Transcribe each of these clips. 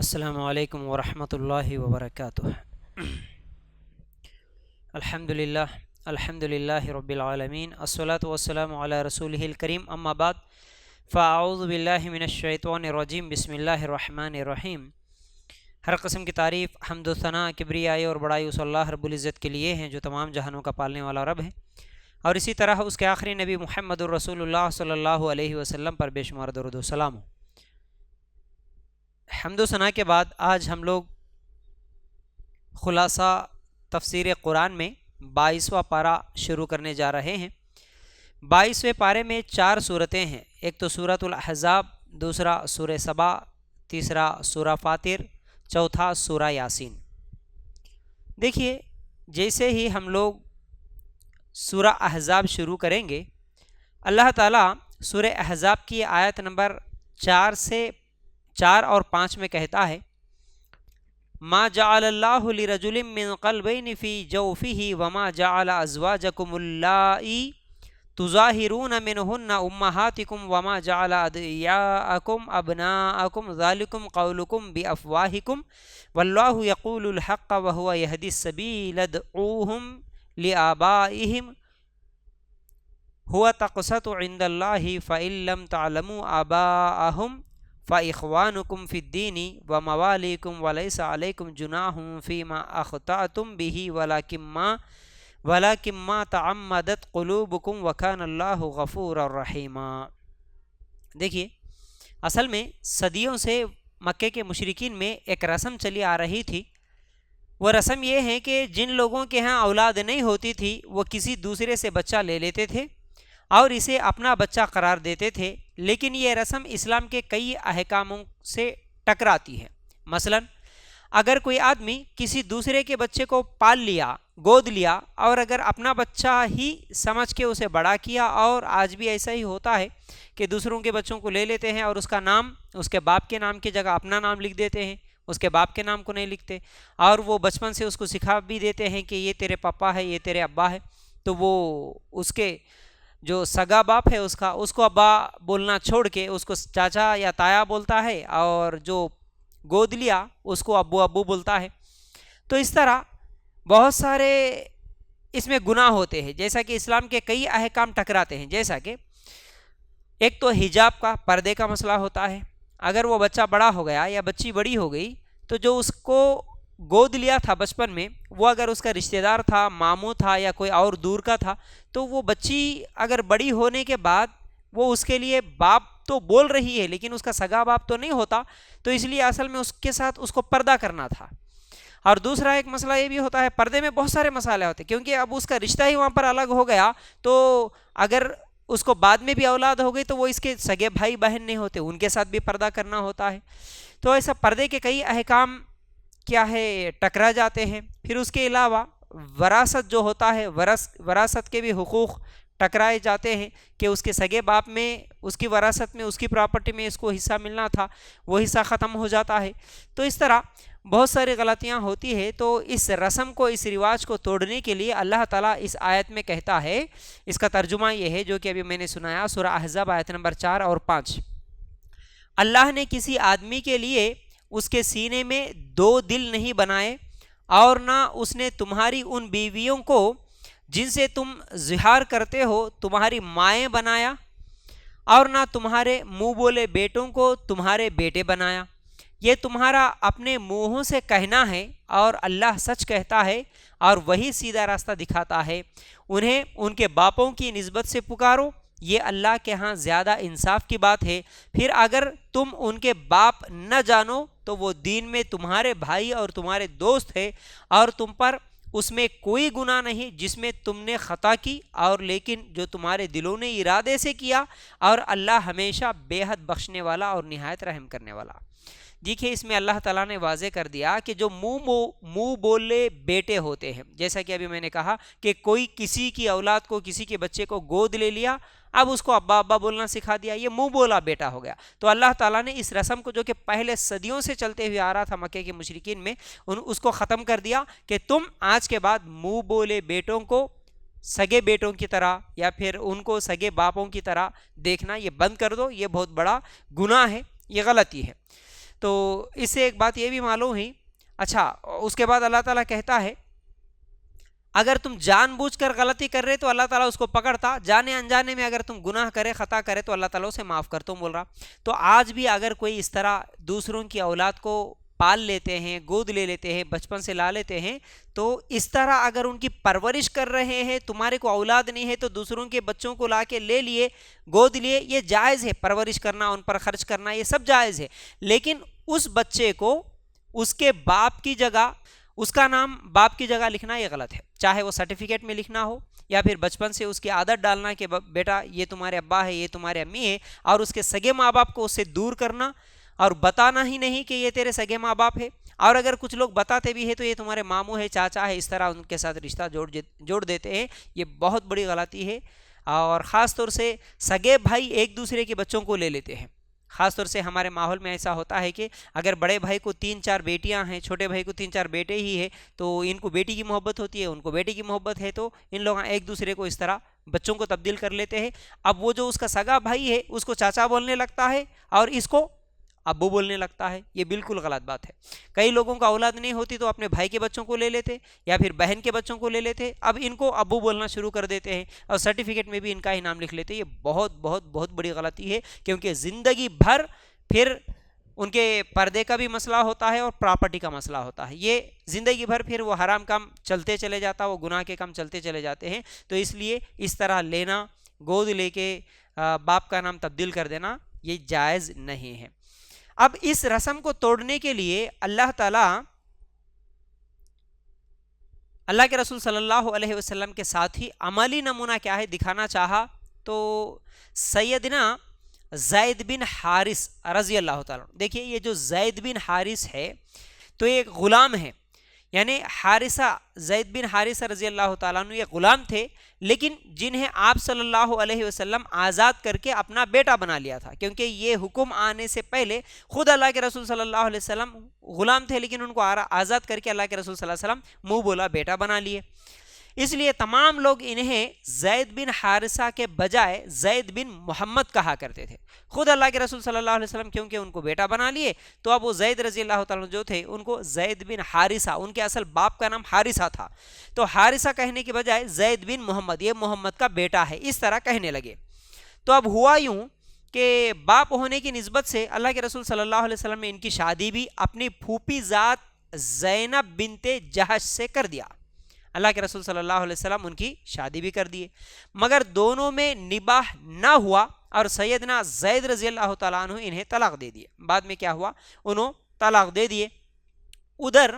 السلام علیکم ورحمۃ اللہ وبرکاتہ۔ الحمد للہ رب العالمین، الصلاۃ والسلام علی رسولہ الکریم، اما بعد فاعوذ باللہ من الشیطان الرجیم، بسم اللہ الرحمن الرحیم۔ ہر قسم کی تعریف، حمد و ثناء، کبریائی اور بڑائی اس اللہ رب العزت کے لیے ہیں جو تمام جہانوں کا پالنے والا رب ہے، اور اسی طرح اس کے آخری نبی محمد الرسول اللہ صلی اللہ علیہ وسلم پر بے شمار درود و سلام ہو۔ حمد و ثناء کے بعد آج ہم لوگ خلاصہ تفسیر قرآن میں 22واں پارہ شروع کرنے جا رہے ہیں۔ 22ویں پارے میں 4 صورتیں ہیں، ایک تو سورۃ الاحزاب، دوسرا سورہ سبا، تیسرا سورہ فاطر، چوتھا سورہ یاسین۔ دیکھیے، جیسے ہی ہم لوگ سورہ احزاب شروع کریں گے، اللہ تعالیٰ سورہ احزاب کی آیت نمبر 4 اور 5 میں کہتا ہے: ما جعل اللہ لرجل من قلبین فی جوفہ وما جعل ازواجکم اللائی تظاہرون منہن امہاتکم وما جعل ادعیاءکم ابناءکم ذالکم قولکم بافواہکم واللہ یقول الحق وہو یہدی السبیل ادعوہم لآبائہم ہو تقسط عند اللہ فإن لم تعلموا آباءہم فإخوانكم في الدين ومواليكم وليس عليكم جناح فيما أخطأتم به ولكن ما تعمدت قلوبكم وكان الله غفورا رحيما۔ دیکھیے، اصل میں صدیوں سے مکے کے مشرکین میں ایک رسم چلی آ رہی تھی۔ وہ رسم یہ ہے کہ جن لوگوں کے ہاں اولاد نہیں ہوتی تھی، وہ کسی دوسرے سے بچہ لے لیتے تھے اور اسے اپنا بچہ قرار دیتے تھے، لیکن یہ رسم اسلام کے کئی احکاموں سے ٹکراتی ہے۔ مثلا اگر کوئی آدمی کسی دوسرے کے بچے کو پال لیا، گود لیا، اور اگر اپنا بچہ ہی سمجھ کے اسے بڑا کیا، اور آج بھی ایسا ہی ہوتا ہے کہ دوسروں کے بچوں کو لے لیتے ہیں اور اس کا نام اس کے باپ کے نام کی جگہ اپنا نام لکھ دیتے ہیں، اس کے باپ کے نام کو نہیں لکھتے، اور وہ بچپن سے اس کو سکھا بھی دیتے ہیں کہ یہ تیرے پاپا ہے، یہ تیرے ابا ہے، تو وہ اس کے جو سگا باپ ہے اس کو ابا بولنا چھوڑ کے اس کو چاچا یا تایا بولتا ہے، اور جو گود لیا اس کو ابو بولتا ہے۔ تو اس طرح بہت سارے اس میں گناہ ہوتے ہیں، جیسا کہ اسلام کے کئی احکام ٹکراتے ہیں۔ جیسا کہ ایک تو حجاب کا، پردے کا مسئلہ ہوتا ہے۔ اگر وہ بچہ بڑا ہو گیا یا بچی بڑی ہو گئی، تو جو اس کو گود لیا تھا بچپن میں، وہ اگر اس کا رشتہ دار تھا، ماموں تھا یا کوئی اور دور کا تھا، تو وہ بچی اگر بڑی ہونے کے بعد وہ اس کے لیے باپ تو بول رہی ہے لیکن اس کا سگا باپ تو نہیں ہوتا، تو اس لیے اصل میں اس کے ساتھ اس کو پردہ کرنا تھا۔ اور دوسرا ایک مسئلہ یہ بھی ہوتا ہے، پردے میں بہت سارے مسائل ہوتے ہیں، کیونکہ اب اس کا رشتہ ہی وہاں پر الگ ہو گیا، تو اگر اس کو بعد میں بھی اولاد ہو گئی تو وہ اس کے سگے بھائی بہن نہیں ہوتے، ان کے ساتھ بھی پردہ کرنا ہوتا ہے۔ تو ایسا پردے کے کئی احکام کیا ہے ٹکرا جاتے ہیں۔ پھر اس کے علاوہ وراثت جو ہوتا ہے، وراثت کے بھی حقوق ٹکرائے جاتے ہیں کہ اس کے سگے باپ میں، اس کی وراثت میں، اس کی پراپرٹی میں اس کو حصہ ملنا تھا، وہ حصہ ختم ہو جاتا ہے۔ تو اس طرح بہت ساری غلطیاں ہوتی ہے۔ تو اس رسم کو، اس رواج کو توڑنے کے لیے اللہ تعالیٰ اس آیت میں کہتا ہے، اس کا ترجمہ یہ ہے جو کہ ابھی میں نے سنایا، سورہ احزاب آیت نمبر 4 اور 5۔ اللہ نے کسی آدمی کے لیے اس کے سینے میں 2 دل نہیں بنائے، اور نہ اس نے تمہاری ان بیویوں کو جن سے تم زہار کرتے ہو تمہاری مائیں بنایا، اور نہ تمہارے منہ بولے بیٹوں کو تمہارے بیٹے بنایا۔ یہ تمہارا اپنے منہوں سے کہنا ہے، اور اللہ سچ کہتا ہے اور وہی سیدھا راستہ دکھاتا ہے۔ انہیں ان کے باپوں کی نسبت سے پکارو، یہ اللہ کے ہاں زیادہ انصاف کی بات ہے۔ پھر اگر تم ان کے باپ نہ جانو تو وہ دین میں تمہارے بھائی اور تمہارے دوست ہے، اور تم پر اس میں کوئی گناہ نہیں جس میں تم نے خطا کی، اور لیکن جو تمہارے دلوں نے ارادے سے کیا، اور اللہ ہمیشہ بے حد بخشنے والا اور نہایت رحم کرنے والا۔ دیکھیے، اس میں اللہ تعالیٰ نے واضح کر دیا کہ جو منہ بولے بیٹے ہوتے ہیں، جیسا کہ ابھی میں نے کہا کہ کوئی کسی کی اولاد کو، کسی کے بچے کو گود لے لیا، اب اس کو ابا بولنا سکھا دیا، یہ منہ بولا بیٹا ہو گیا۔ تو اللہ تعالیٰ نے اس رسم کو، جو کہ پہلے صدیوں سے چلتے ہوئے آ رہا تھا مکے کے مشرکین میں، اس کو ختم کر دیا کہ تم آج کے بعد منہ بولے بیٹوں کو سگے بیٹوں کی طرح یا پھر ان کو سگے باپوں کی طرح دیکھنا یہ بند کر دو، یہ بہت بڑا گناہ ہے، یہ غلطی ہے۔ تو اس سے ایک بات یہ بھی معلوم ہوئی. اچھا اس کے بعد اللہ تعالیٰ کہتا ہے اگر تم جان بوجھ کر غلطی کر رہے تو اللہ تعالیٰ اس کو پکڑتا, جانے انجانے میں اگر تم گناہ کرے خطا کرے تو اللہ تعالیٰ اسے معاف کرتا ہوں بول رہا. تو آج بھی اگر کوئی اس طرح دوسروں کی اولاد کو پال لیتے ہیں, گود لے لیتے ہیں, بچپن سے لا لیتے ہیں, تو اس طرح اگر ان کی پرورش کر رہے ہیں, تمہارے کو اولاد نہیں ہے تو دوسروں کے بچوں کو لا کے لے لیے, گود لیے, یہ جائز ہے, پرورش کرنا, ان پر خرچ کرنا, یہ سب جائز ہے. لیکن اس بچے کو اس کے باپ کی جگہ, اس کا نام باپ کی جگہ لکھنا یہ غلط ہے, چاہے وہ سرٹیفکیٹ میں لکھنا ہو یا پھر بچپن سے اس کی عادت ڈالنا کہ بیٹا یہ تمہارے ابا ہے, یہ تمہارے امی ہے, اور اس کے سگے ماں باپ کو اس سے دور کرنا اور بتانا ہی نہیں کہ یہ تیرے سگے ماں باپ ہے, اور اگر کچھ لوگ بتاتے بھی ہے تو یہ تمہارے ماموں ہے, چاچا ہے, اس طرح ان کے ساتھ رشتہ جوڑ دیتے ہیں. یہ بہت بڑی غلطی ہے. اور خاص طور سے سگے بھائی ایک دوسرے کے بچوں کو لے لیتے ہیں. خاص طور سے ہمارے ماحول میں ایسا ہوتا ہے کہ اگر بڑے بھائی کو 3-4 بیٹیاں ہیں, چھوٹے بھائی کو 3-4 بیٹے ہی ہے, تو ان کو بیٹی کی محبت ہوتی ہے, ان کو بیٹی کی محبت ہے, تو ان لوگ ایک دوسرے کو اس طرح بچوں کو تبدیل کر لیتے ہیں. اب وہ جو اس کا سگا بھائی ہے اس کو چاچا بولنے لگتا ہے اور اس کو ابو بولنے لگتا ہے. یہ بالکل غلط بات ہے. کئی لوگوں کا اولاد نہیں ہوتی تو اپنے بھائی کے بچوں کو لے لیتے یا پھر بہن کے بچوں کو لے لیتے, اب ان کو ابو بولنا شروع کر دیتے ہیں اور سرٹیفکیٹ میں بھی ان کا ہی نام لکھ لیتے. یہ بہت بہت بہت بڑی غلطی ہے, کیونکہ زندگی بھر پھر ان کے پردے کا بھی مسئلہ ہوتا ہے اور پراپرٹی کا مسئلہ ہوتا ہے. یہ زندگی بھر پھر وہ حرام کام چلتے چلے جاتا, وہ گناہ کے کام چلتے چلے جاتے ہیں. تو اس لیے اس طرح لینا, گود لے کے باپ کا نام تبدیل کر دینا, یہ جائز نہیں ہے. اب اس رسم کو توڑنے کے لیے اللہ تعالیٰ اللہ کے رسول صلی اللہ علیہ وسلم کے ساتھ ہی عملی نمونہ کیا ہے دکھانا چاہا. تو سیدنا زید بن حارث رضی اللہ تعالیٰ, دیکھیے یہ جو زید بن حارث ہے تو یہ ایک غلام ہے, یعنی حارثہ, زید بن حارثہ رضی اللہ تعالیٰ عنہ یہ غلام تھے, لیکن جنہیں آپ صلی اللہ علیہ وسلم آزاد کر کے اپنا بیٹا بنا لیا تھا, کیونکہ یہ حکم آنے سے پہلے خود اللہ کے رسول صلی اللہ علیہ وسلم غلام تھے, لیکن ان کو آزاد کر کے اللہ کے رسول صلی اللہ علیہ وسلم منہ بولا بیٹا بنا لیے. اس لیے تمام لوگ انہیں زید بن حارثہ کے بجائے زید بن محمد کہا کرتے تھے. خود اللہ کے رسول صلی اللہ علیہ وسلم کیونکہ ان کو بیٹا بنا لیے تو اب وہ زید رضی اللہ تعالیٰ جو تھے ان کو زید بن حارثہ, ان کے اصل باپ کا نام حارثہ تھا, تو حارثہ کہنے کے بجائے زید بن محمد, یہ محمد کا بیٹا ہے, اس طرح کہنے لگے. تو اب ہوا یوں کہ باپ ہونے کی نسبت سے اللہ کے رسول صلی اللہ علیہ وسلم نے ان کی شادی بھی اپنی پھوپھی ذات زینب بنت جہش سے کر دیا. اللہ کے رسول صلی اللہ علیہ وسلم ان کی شادی بھی کر دیے, مگر دونوں میں نباہ نہ ہوا اور سیدنا زید رضی اللہ تعالیٰ عنہ انہیں طلاق دے دیے. بعد میں کیا ہوا, انہوں طلاق دے دیے. ادھر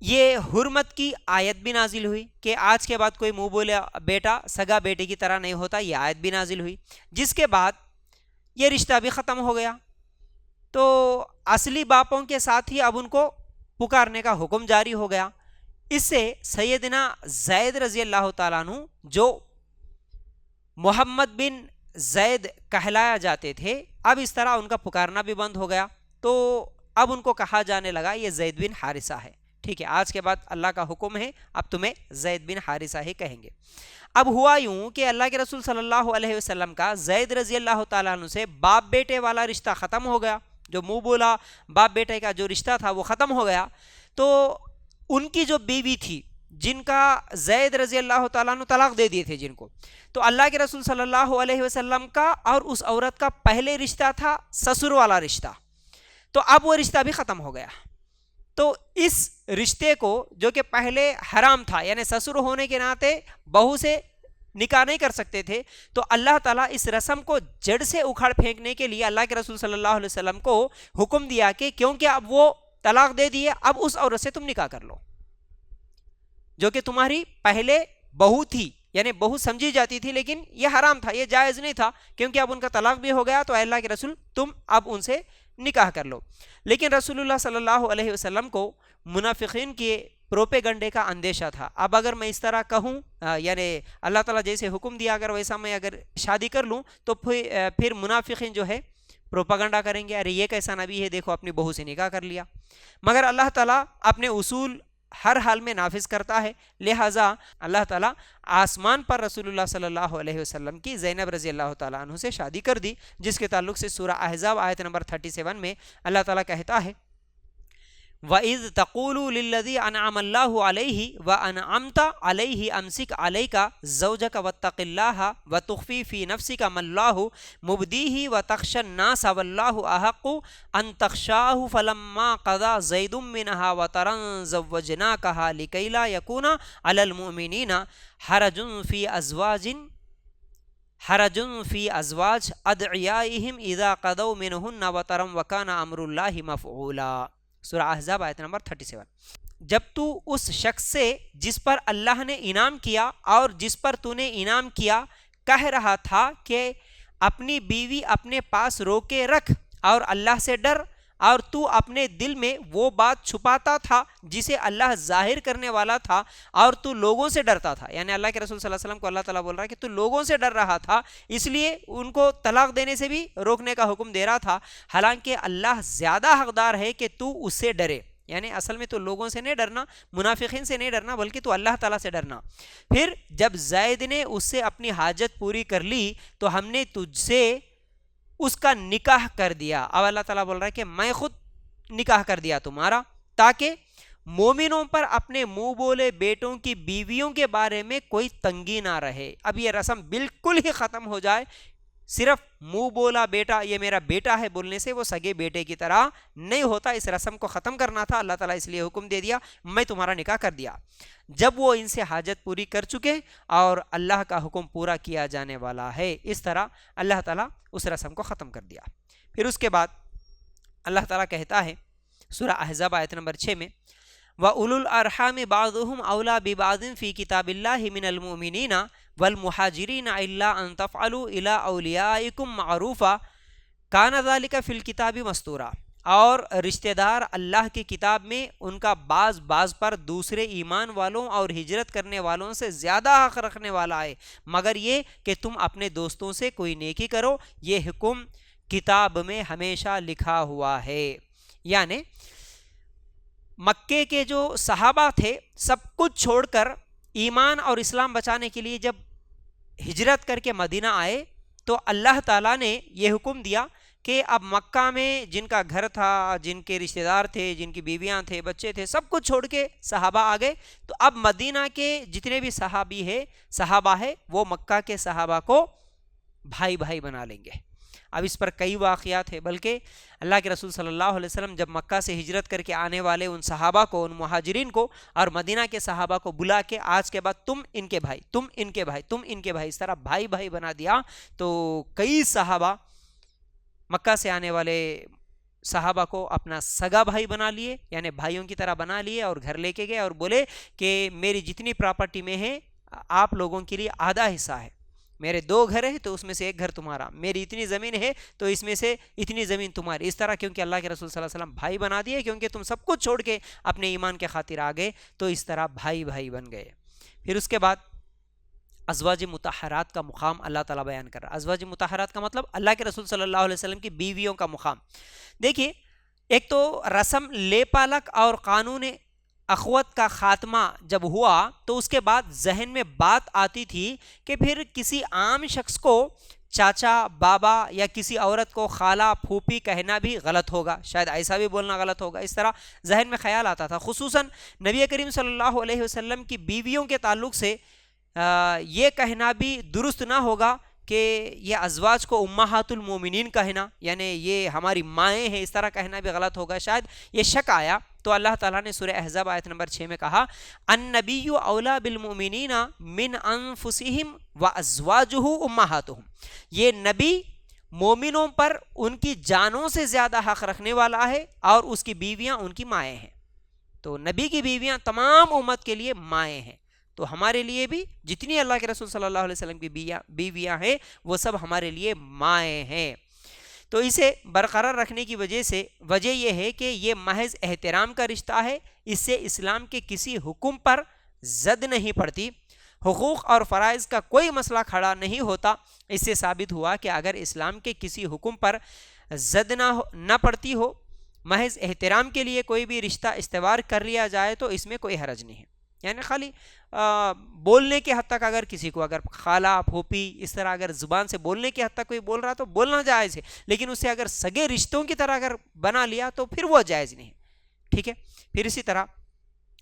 یہ حرمت کی آیت بھی نازل ہوئی کہ آج کے بعد کوئی منہ بولے بیٹا سگا بیٹے کی طرح نہیں ہوتا, یہ آیت بھی نازل ہوئی, جس کے بعد یہ رشتہ بھی ختم ہو گیا. تو اصلی باپوں کے ساتھ ہی اب ان کو پکارنے کا حکم جاری ہو گیا. اس سے سیدنا زید رضی اللہ تعالیٰ عنہ جو محمد بن زید کہلایا جاتے تھے, اب اس طرح ان کا پکارنا بھی بند ہو گیا. تو اب ان کو کہا جانے لگا یہ زید بن حارثہ ہے. ٹھیک ہے, آج کے بعد اللہ کا حکم ہے, اب تمہیں زید بن حارثہ ہی کہیں گے. اب ہوا یوں کہ اللہ کے رسول صلی اللہ علیہ وسلم کا زید رضی اللہ تعالیٰ عنہ سے باپ بیٹے والا رشتہ ختم ہو گیا, جو منہ بولا باپ بیٹے کا جو رشتہ تھا وہ ختم ہو گیا. تو ان کی جو بیوی تھی جن کا زید رضی اللہ تعالیٰ عنہ طلاق دے دیے تھے جن کو, تو اللہ کے رسول صلی اللہ علیہ وسلم کا اور اس عورت کا پہلے رشتہ تھا سسر والا رشتہ, تو اب وہ رشتہ بھی ختم ہو گیا. تو اس رشتے کو جو کہ پہلے حرام تھا, یعنی سسر ہونے کے ناطے بہو سے نکاح نہیں کر سکتے تھے, تو اللہ تعالیٰ اس رسم کو جڑ سے اکھاڑ پھینکنے کے لیے اللہ کے رسول صلی اللہ علیہ وسلم کو حکم دیا کہ کیونکہ اب وہ طلاق دے دیے, اب اس عورت سے تم نکاح کر لو جو کہ تمہاری پہلے بہو تھی, یعنی بہو سمجھی جاتی تھی, لیکن یہ حرام تھا, یہ جائز نہیں تھا, کیونکہ اب ان کا طلاق بھی ہو گیا. تو اللہ کے رسول تم اب ان سے نکاح کر لو. لیکن رسول اللہ صلی اللہ علیہ وسلم کو منافقین کے پروپیگنڈے کا اندیشہ تھا. اب اگر میں اس طرح کہوں, یعنی اللہ تعالیٰ جیسے حکم دیا اگر ویسا میں اگر شادی کر لوں تو پھر منافقین جو ہے پروپیگنڈا کریں گے, ارے یہ کیسا نبی ہے, دیکھو اپنی بہو سے نکاح کر لیا. مگر اللہ تعالیٰ اپنے اصول ہر حال میں نافذ کرتا ہے. لہٰذا اللہ تعالیٰ آسمان پر رسول اللہ صلی اللہ علیہ وسلم کی زینب رضی اللہ تعالیٰ عنہ سے شادی کر دی، جس کے تعلق سے سورہ احزاب آیت نمبر 37 میں اللہ تعالیٰ کہتا ہے وَإِذْ تَقُولُوا لِلَّذِي أَنْعَمَ اللَّهُ عَلَيْهِ وَأَنْعَمْتَ عَلَيْهِ أَمْسِكْ عَلَيْكَ زَوْجَكَ وَاتَّقِ اللَّهَ وَتُخْفِي فِي نَفْسِكَ مَا اللَّهُ مُبْدِيهِ وَتَخْشَى النَّاسَ وَاللَّهُ أَحَقُّ أَنْ تَخْشَاهُ فَلَمَّا قَضَى زَيْدٌ مِّنْهَا وَطَرًا زَوَّجْنَاكَهَا لِكَيْ لَا يَكُونَ عَلَى الْمُؤْمِنِينَ حرج في أزواج أدعيائهم إذا قضوا منهن وطرا وكان أمر الله مفعولا. سورہ احزاب آیت نمبر 37. جب تو اس شخص سے جس پر اللہ نے انعام کیا اور جس پر تو نے انعام کیا کہہ رہا تھا کہ اپنی بیوی اپنے پاس روکے رکھ اور اللہ سے ڈر، اور تو اپنے دل میں وہ بات چھپاتا تھا جسے اللہ ظاہر کرنے والا تھا اور تو لوگوں سے ڈرتا تھا، یعنی اللہ کے رسول صلی اللہ علیہ وسلم کو اللہ تعالیٰ بول رہا ہے کہ تو لوگوں سے ڈر رہا تھا، اس لیے ان کو طلاق دینے سے بھی روکنے کا حکم دے رہا تھا، حالانکہ اللہ زیادہ حقدار ہے کہ تو اس سے ڈرے. یعنی اصل میں تو لوگوں سے نہیں ڈرنا، منافقین سے نہیں ڈرنا، بلکہ تو اللہ تعالیٰ سے ڈرنا. پھر جب زید نے اس سے اپنی حاجت پوری کر لی تو ہم نے تجھ سے اس کا نکاح کر دیا. اب اللہ تعالیٰ بول رہا ہے کہ میں خود نکاح کر دیا تمہارا، تاکہ مومنوں پر اپنے منہ بولے بیٹوں کی بیویوں کے بارے میں کوئی تنگی نہ رہے. اب یہ رسم بالکل ہی ختم ہو جائے. صرف منہ بولا بیٹا، یہ میرا بیٹا ہے بولنے سے وہ سگے بیٹے کی طرح نہیں ہوتا. اس رسم کو ختم کرنا تھا، اللہ تعالیٰ اس لیے حکم دے دیا میں تمہارا نکاح کر دیا. جب وہ ان سے حاجت پوری کر چکے اور اللہ کا حکم پورا کیا جانے والا ہے، اس طرح اللہ تعالیٰ اس رسم کو ختم کر دیا. پھر اس کے بعد اللہ تعالیٰ کہتا ہے سورہ احزاب آیت نمبر 6 میں وَأُولُو الْأَرْحَامِ بَعْضُهُمْ أَوْلَىٰ بِبَعْضٍ فِي كِتَابِ اللَّهِ مِنَ الْمُؤْمِنِينَ وَالْمُهَاجِرِينَ إِلَّا أَن تَفْعَلُوا إِلَىٰ أَوْلِيَائِكُمْ مَعْرُوفًا كَانَ ذَلِكَ فِي الْكِتَابِ مَسْطُورًا. اور رشتہ دار اللہ کی کتاب میں ان کا بعض پر دوسرے ایمان والوں اور ہجرت کرنے والوں سے زیادہ حق رکھنے والا ہے، مگر یہ کہ تم اپنے دوستوں سے کوئی نیکی کرو، یہ حکم کتاب میں ہمیشہ لکھا ہوا ہے. یعنی مکے کے جو صحابہ تھے سب کچھ چھوڑ کر ایمان اور اسلام بچانے کے لیے جب ہجرت کر کے مدینہ آئے تو اللہ تعالیٰ نے یہ حکم دیا کہ اب مکہ میں جن کا گھر تھا، جن کے رشتہ دار تھے، جن کی بیویاں تھے، بچے تھے، سب کچھ چھوڑ کے صحابہ آ گئے. تو اب مدینہ کے جتنے بھی صحابہ ہے وہ مکہ کے صحابہ کو بھائی بھائی بنا لیں گے. اب اس پر کئی واقعات ہیں، بلکہ اللہ کے رسول صلی اللہ علیہ وسلم جب مکہ سے ہجرت کر کے آنے والے ان صحابہ کو، ان مہاجرین کو اور مدینہ کے صحابہ کو بلا کے آج کے بعد تم ان کے بھائی، تم ان کے بھائی، تم ان کے بھائی، اس طرح بھائی بھائی بنا دیا. تو کئی صحابہ مکہ سے آنے والے صحابہ کو اپنا سگا بھائی بنا لیے، یعنی بھائیوں کی طرح بنا لیے اور گھر لے کے گئے اور بولے کہ میری جتنی پراپرٹی میں ہے آپ لوگوں کے لیے آدھا حصہ ہے، میرے 2 گھر ہیں تو اس میں سے 1 گھر تمہارا، میری اتنی زمین ہے تو اس میں سے اتنی زمین تمہاری. اس طرح کیونکہ اللہ کے رسول صلی اللہ علیہ وسلم بھائی بنا دیے، کیونکہ تم سب کچھ چھوڑ کے اپنے ایمان کے خاطر آ گئے تو اس طرح بھائی بھائی بن گئے. پھر اس کے بعد ازواج مطہرات کا مقام اللہ تعالیٰ بیان کر رہا ہے. ازواج مطہرات کا مطلب اللہ کے رسول صلی اللہ علیہ وسلم کی بیویوں کا مقام. دیکھیے، ایک تو رسم لے پالک اور قانون اخوت کا خاتمہ جب ہوا تو اس کے بعد ذہن میں بات آتی تھی کہ پھر کسی عام شخص کو چاچا، بابا یا کسی عورت کو خالہ، پھوپھی کہنا بھی غلط ہوگا، شاید ایسا بھی بولنا غلط ہوگا. اس طرح ذہن میں خیال آتا تھا. خصوصاً نبی کریم صلی اللہ علیہ وسلم کی بیویوں کے تعلق سے یہ کہنا بھی درست نہ ہوگا کہ یہ ازواج کو امہات المومنین کہنا، یعنی یہ ہماری مائیں ہیں، اس طرح کہنا بھی غلط ہوگا. شاید یہ شک آیا تو اللہ تعالیٰ نے سورہ احزاب آیت نمبر 6 میں کہا النبی اولیٰ بالمؤمنین من انفسہم وازواجہ امہاتہم. یہ نبی مومنوں پر ان کی جانوں سے زیادہ حق رکھنے والا ہے اور اس کی بیویاں ان کی مائیں ہیں. تو نبی کی بیویاں تمام امت کے لیے مائیں ہیں، تو ہمارے لیے بھی جتنی اللہ کے رسول صلی اللہ علیہ وسلم کی بیویاں ہیں وہ سب ہمارے لیے مائیں ہیں. تو اسے برقرار رکھنے کی وجہ یہ ہے کہ یہ محض احترام کا رشتہ ہے، اس سے اسلام کے کسی حکم پر زد نہیں پڑتی، حقوق اور فرائض کا کوئی مسئلہ کھڑا نہیں ہوتا. اس سے ثابت ہوا کہ اگر اسلام کے کسی حکم پر زد نہ پڑتی ہو محض احترام کے لیے کوئی بھی رشتہ استوار کر لیا جائے تو اس میں کوئی حرج نہیں ہے. یعنی خالی بولنے کے حد تک اگر کسی کو اگر خالہ پھوپھی اس طرح اگر زبان سے بولنے کے حد تک کوئی بول رہا تو بولنا جائز ہے, لیکن اسے اگر سگے رشتوں کی طرح اگر بنا لیا تو پھر وہ جائز نہیں ہے. ٹھیک ہے. پھر اسی طرح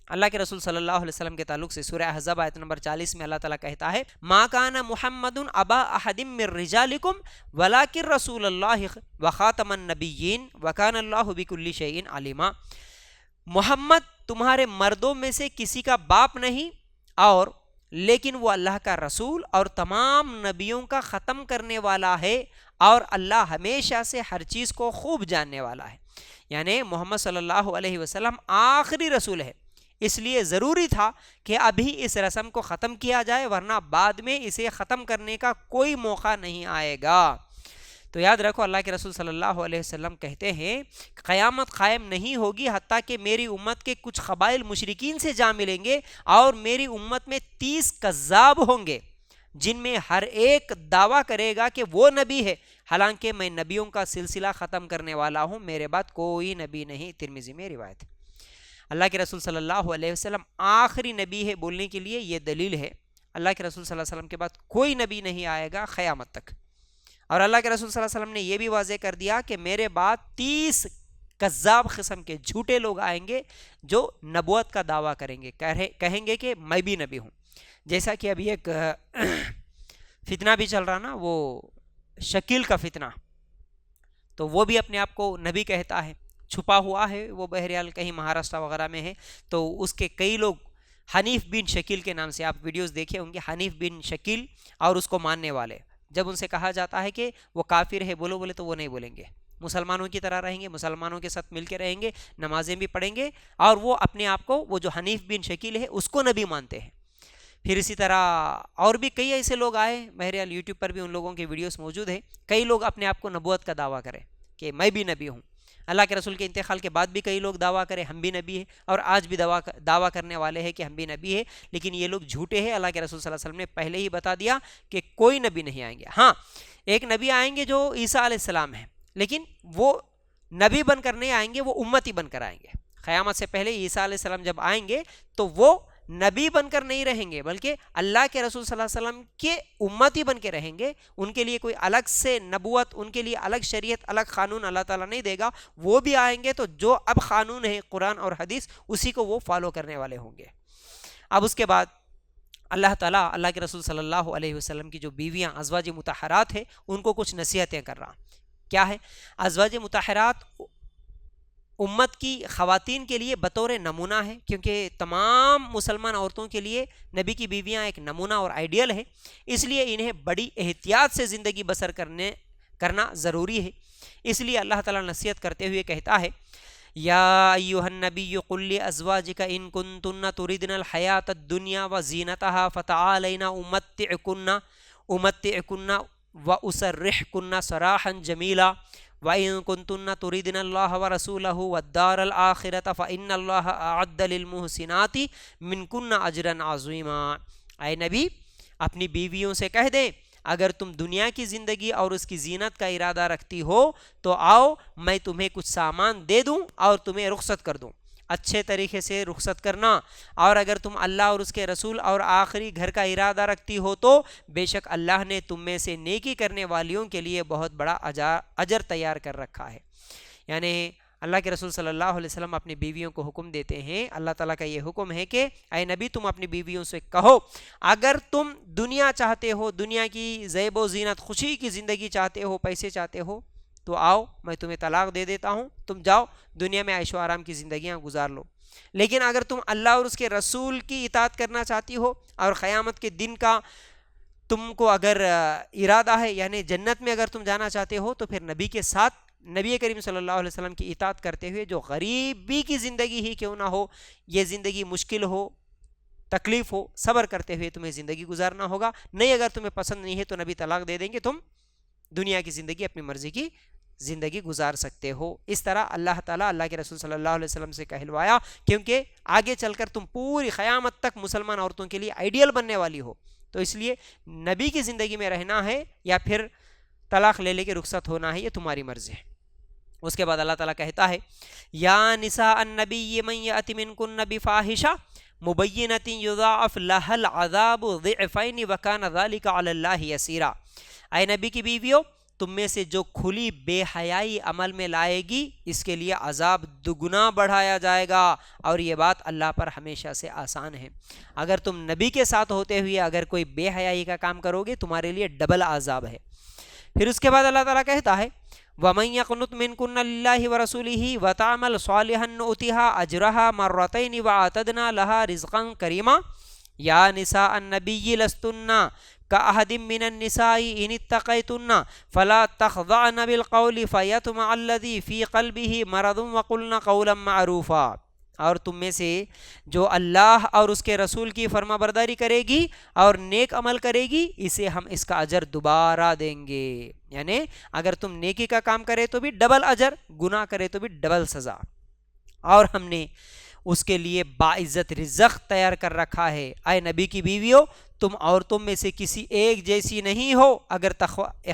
اللہ کے رسول صلی اللہ علیہ وسلم کے تعلق سے سورہ احزاب آیت نمبر 40 میں اللہ تعالیٰ کہتا ہے ما کان محمد ابا احد من رجالکم ولکن رسول اللہ وخاتم النبیین وکان اللہ بکل شیء علیما. محمد تمہارے مردوں میں سے کسی کا باپ نہیں اور لیکن وہ اللہ کا رسول اور تمام نبیوں کا ختم کرنے والا ہے اور اللہ ہمیشہ سے ہر چیز کو خوب جاننے والا ہے. یعنی محمد صلی اللہ علیہ وسلم آخری رسول ہے, اس لیے ضروری تھا کہ ابھی اس رسم کو ختم کیا جائے ورنہ بعد میں اسے ختم کرنے کا کوئی موقع نہیں آئے گا. تو یاد رکھو اللہ کے رسول صلی اللہ علیہ وسلم کہتے ہیں قیامت قائم نہیں ہوگی حتیٰ کہ میری امت کے کچھ قبائل مشرکین سے جا ملیں گے اور میری امت میں 30 کذاب ہوں گے جن میں ہر ایک دعویٰ کرے گا کہ وہ نبی ہے, حالانکہ میں نبیوں کا سلسلہ ختم کرنے والا ہوں, میرے بعد کوئی نبی نہیں. ترمذی میں روایت. اللہ کے رسول صلی اللہ علیہ وسلم آخری نبی ہے بولنے کے لیے یہ دلیل ہے. اللہ کے رسول صلی اللہ علیہ وسلم کے بعد کوئی نبی نہیں آئے گا قیامت تک. اور اللہ کے رسول صلی اللہ علیہ وسلم نے یہ بھی واضح کر دیا کہ میرے بعد 30 کذاب قسم کے جھوٹے لوگ آئیں گے جو نبوت کا دعویٰ کریں گے, کہیں گے کہ میں بھی نبی ہوں. جیسا کہ ابھی ایک فتنہ بھی چل رہا نا, وہ شکیل کا فتنہ, تو وہ بھی اپنے آپ کو نبی کہتا ہے, چھپا ہوا ہے وہ, بہرحال کہیں مہاراشٹر وغیرہ میں ہے. تو اس کے کئی لوگ حنیف بن شکیل کے نام سے آپ ویڈیوز دیکھے ہوں گے, حنیف بن شکیل اور اس کو ماننے والے, جب ان سے کہا جاتا ہے کہ وہ کافر ہے بولو بولے تو وہ نہیں بولیں گے, مسلمانوں کی طرح رہیں گے, مسلمانوں کے ساتھ مل کے رہیں گے, نمازیں بھی پڑھیں گے اور وہ اپنے آپ کو وہ جو حنیف بن شکیل ہے اس کو نبی مانتے ہیں. پھر اسی طرح اور بھی کئی ایسے لوگ آئے, بہرحال یوٹیوب پر بھی ان لوگوں کے ویڈیوز موجود ہیں. کئی لوگ اپنے آپ کو نبوت کا دعویٰ کریں کہ میں بھی نبی ہوں. اللہ کے رسول کے انتقال کے بعد بھی کئی لوگ دعویٰ کریں ہم بھی نبی ہیں, اور آج بھی دعویٰ کرنے والے ہیں کہ ہم بھی نبی ہیں, لیکن یہ لوگ جھوٹے ہیں. اللہ کے رسول صلی اللہ علیہ وسلم نے پہلے ہی بتا دیا کہ کوئی نبی نہیں آئیں گے. ہاں ایک نبی آئیں گے جو عیسیٰ علیہ السلام ہیں, لیکن وہ نبی بن کر نہیں آئیں گے, وہ امتی بن کر آئیں گے. قیامت سے پہلے عیسیٰ علیہ السلام جب آئیں گے تو وہ نبی بن کر نہیں رہیں گے, بلکہ اللہ کے رسول صلی اللہ علیہ وسلم کے امتی بن کے رہیں گے. ان کے لیے کوئی الگ سے نبوت, ان کے لیے الگ شریعت, الگ قانون اللہ تعالیٰ نہیں دے گا. وہ بھی آئیں گے تو جو اب قانون ہے قرآن اور حدیث اسی کو وہ فالو کرنے والے ہوں گے. اب اس کے بعد اللہ تعالیٰ اللہ کے رسول صلی اللہ علیہ وسلم کی جو بیویاں ازواج مطہرات ہیں ان کو کچھ نصیحتیں کر رہا. کیا ہے؟ ازواج مطہرات امت کی خواتین کے لیے بطور نمونہ ہے, کیونکہ تمام مسلمان عورتوں کے لیے نبی کی بیویاں ایک نمونہ اور آئیڈیل ہے, اس لیے انہیں بڑی احتیاط سے زندگی بسر کرنا ضروری ہے. اس لیے اللہ تعالیٰ نصیحت کرتے ہوئے کہتا ہے یا ایھا النبی قل لازواجک ان کنتن تردن الحیاۃ الدنیا وزینتها فتعالین امتعکن واسرحکن سراحا جمیلا وَإِن كُنتُنَّ تُرِيدْنَ اللَّهَ وَرَسُولَهُ وَالدَّارَ الْآخِرَةَ فَإِنَّ اللَّهَ أَعَدَّ لِلْمُحْسِنَاتِ مِنكُنَّ أَجْرًا عَظِيمًا. اے نبی اپنی بیویوں سے کہہ دے اگر تم دنیا کی زندگی اور اس کی زینت کا ارادہ رکھتی ہو تو آؤ میں تمہیں کچھ سامان دے دوں اور تمہیں رخصت کر دوں. اچھے طریقے سے رخصت کرنا. اور اگر تم اللہ اور اس کے رسول اور آخری گھر کا ارادہ رکھتی ہو تو بے شک اللہ نے تم میں سے نیکی کرنے والیوں کے لیے بہت بڑا اجر تیار کر رکھا ہے. یعنی اللہ کے رسول صلی اللہ علیہ وسلم اپنی بیویوں کو حکم دیتے ہیں, اللہ تعالیٰ کا یہ حکم ہے کہ اے نبی تم اپنی بیویوں سے کہو اگر تم دنیا چاہتے ہو, دنیا کی زیب و زینت خوشی کی زندگی چاہتے ہو, پیسے چاہتے ہو تو آؤ میں تمہیں طلاق دے دیتا ہوں, تم جاؤ دنیا میں عیش و آرام کی زندگیاں گزار لو. لیکن اگر تم اللہ اور اس کے رسول کی اطاعت کرنا چاہتی ہو اور قیامت کے دن کا تم کو اگر ارادہ ہے, یعنی جنت میں اگر تم جانا چاہتے ہو, تو پھر نبی کے ساتھ نبی کریم صلی اللہ علیہ وسلم کی اطاعت کرتے ہوئے جو غریبی کی زندگی ہی کیوں نہ ہو, یہ زندگی مشکل ہو, تکلیف ہو, صبر کرتے ہوئے تمہیں زندگی گزارنا ہوگا. نہیں اگر تمہیں پسند نہیں ہے تو نبی طلاق دے دیں گے, تم دنیا کی زندگی اپنی مرضی کی زندگی گزار سکتے ہو. اس طرح اللہ تعالیٰ اللہ کے رسول صلی اللہ علیہ وسلم سے کہلوایا, کیونکہ آگے چل کر تم پوری قیامت تک مسلمان عورتوں کے لیے آئیڈیل بننے والی ہو, تو اس لیے نبی کی زندگی میں رہنا ہے یا پھر طلاق لے کے رخصت ہونا ہے, یہ تمہاری مرضی ہے. اس کے بعد اللہ تعالیٰ کہتا ہے یا نساء النبی من یأت منکن بفاحشہ مبینۃ یضاعف لها العذاب ضعفین وکان ذلک علی اللہ یسیرا، اے نبی کی بیویوں تم میں سے جو کھلی بے حیائی عمل میں لائے گی اس کے لیے عذاب دگنا بڑھایا جائے گا، اور یہ بات اللہ پر ہمیشہ سے آسان ہے۔ اگر تم نبی کے ساتھ ہوتے ہوئے اگر کوئی بے حیائی کا کام کرو گے تمہارے لیے ڈبل عذاب ہے۔ پھر اس کے بعد اللہ تعالیٰ کہتا ہے وَمَن يَقْنُتْ مِنكُنَّ لِلَّهِ وَرَسُولِهِ وَتَعْمَلْ صَالِحًا نُؤْتِهَا أَجْرَهَا مَرَّتَيْنِ وَأَعْتَدْنَا لَهَا رِزْقًا كَرِيمًا يَا نِسَاءَ النَّبِيِّ لَسْتُنَّ كَأَحَدٍ مِّنَ النِّسَاءِ إِنِ اتَّقَيْتُنَّ فَلَا تَخْضَعْنَ بِالْقَوْلِ فَيَطْمَعَ الَّذِي فِي قَلْبِهِ مَرَضٌ وَقُلْنَ قَوْلًا مَّعْرُوفًا، اور تم میں سے جو اللہ اور اس کے رسول کی فرما برداری کرے گی اور نیک عمل کرے گی اسے ہم اس کا اجر دوبارہ دیں گے، یعنی اگر تم نیکی کا کام کرے تو بھی ڈبل اجر، گناہ کرے تو بھی ڈبل سزا، اور ہم نے اس کے لیے باعزت رزق تیار کر رکھا ہے۔ اے نبی کی بیویوں تم عورتوں میں سے کسی ایک جیسی نہیں ہو، اگر تقوی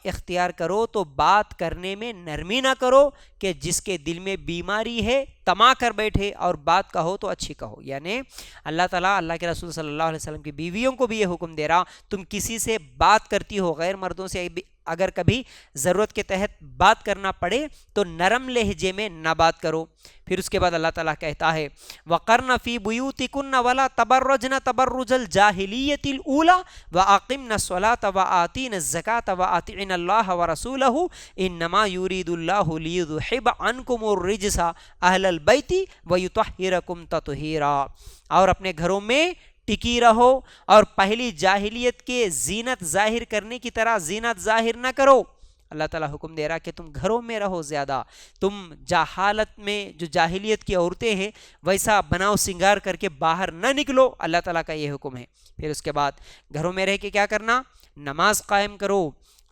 اختیار کرو تو بات کرنے میں نرمی نہ کرو کہ جس کے دل میں بیماری ہے تما کر بیٹھے، اور بات کہو تو اچھی کہو، یعنی اللہ تعالیٰ اللہ کے رسول صلی اللہ علیہ وسلم کی بیویوں کو بھی یہ حکم دے رہا تم کسی سے بات کرتی ہو غیر مردوں سے اگر کبھی ضرورت کے تحت بات کرنا پڑے تو نرم لہجے میں نہ بات کرو۔ پھر اس کے بعد اللہ تعالیٰ کہتا ہے وَقَرْنَ فِي بُيُوتِكُنَّ وَلَا تَبَرَّجْنَ تَبَرُّجَ الْجَاهِلِيَّةِ الْأُولَى وَأَقِمْنَ الصَّلَاةَ وَآتِينَ الزَّكَاةَ وَأَطِعْنَ اللَّهَ وَرَسُولَهُ إِنَّمَا يُرِيدُ اللَّهُ لِيُذْهِبَ عَنْكُمُ الرِّجْسَ أَهْلَ الْبَيْتِ وَيُطَهِّرَكُمْ تَطْهِيرًا، اور اپنے گھروں میں ٹکی رہو اور پہلی جاہلیت کے زینت ظاہر کرنے کی طرح زینت ظاہر نہ کرو۔ اللہ تعالیٰ حکم دے رہا کہ تم گھروں میں رہو، زیادہ تم جہالت میں جو جاہلیت کی عورتیں ہیں ویسا بناؤ سنگار کر کے باہر نہ نکلو، اللہ تعالیٰ کا یہ حکم ہے۔ پھر اس کے بعد گھروں میں رہ کے کیا کرنا، نماز قائم کرو،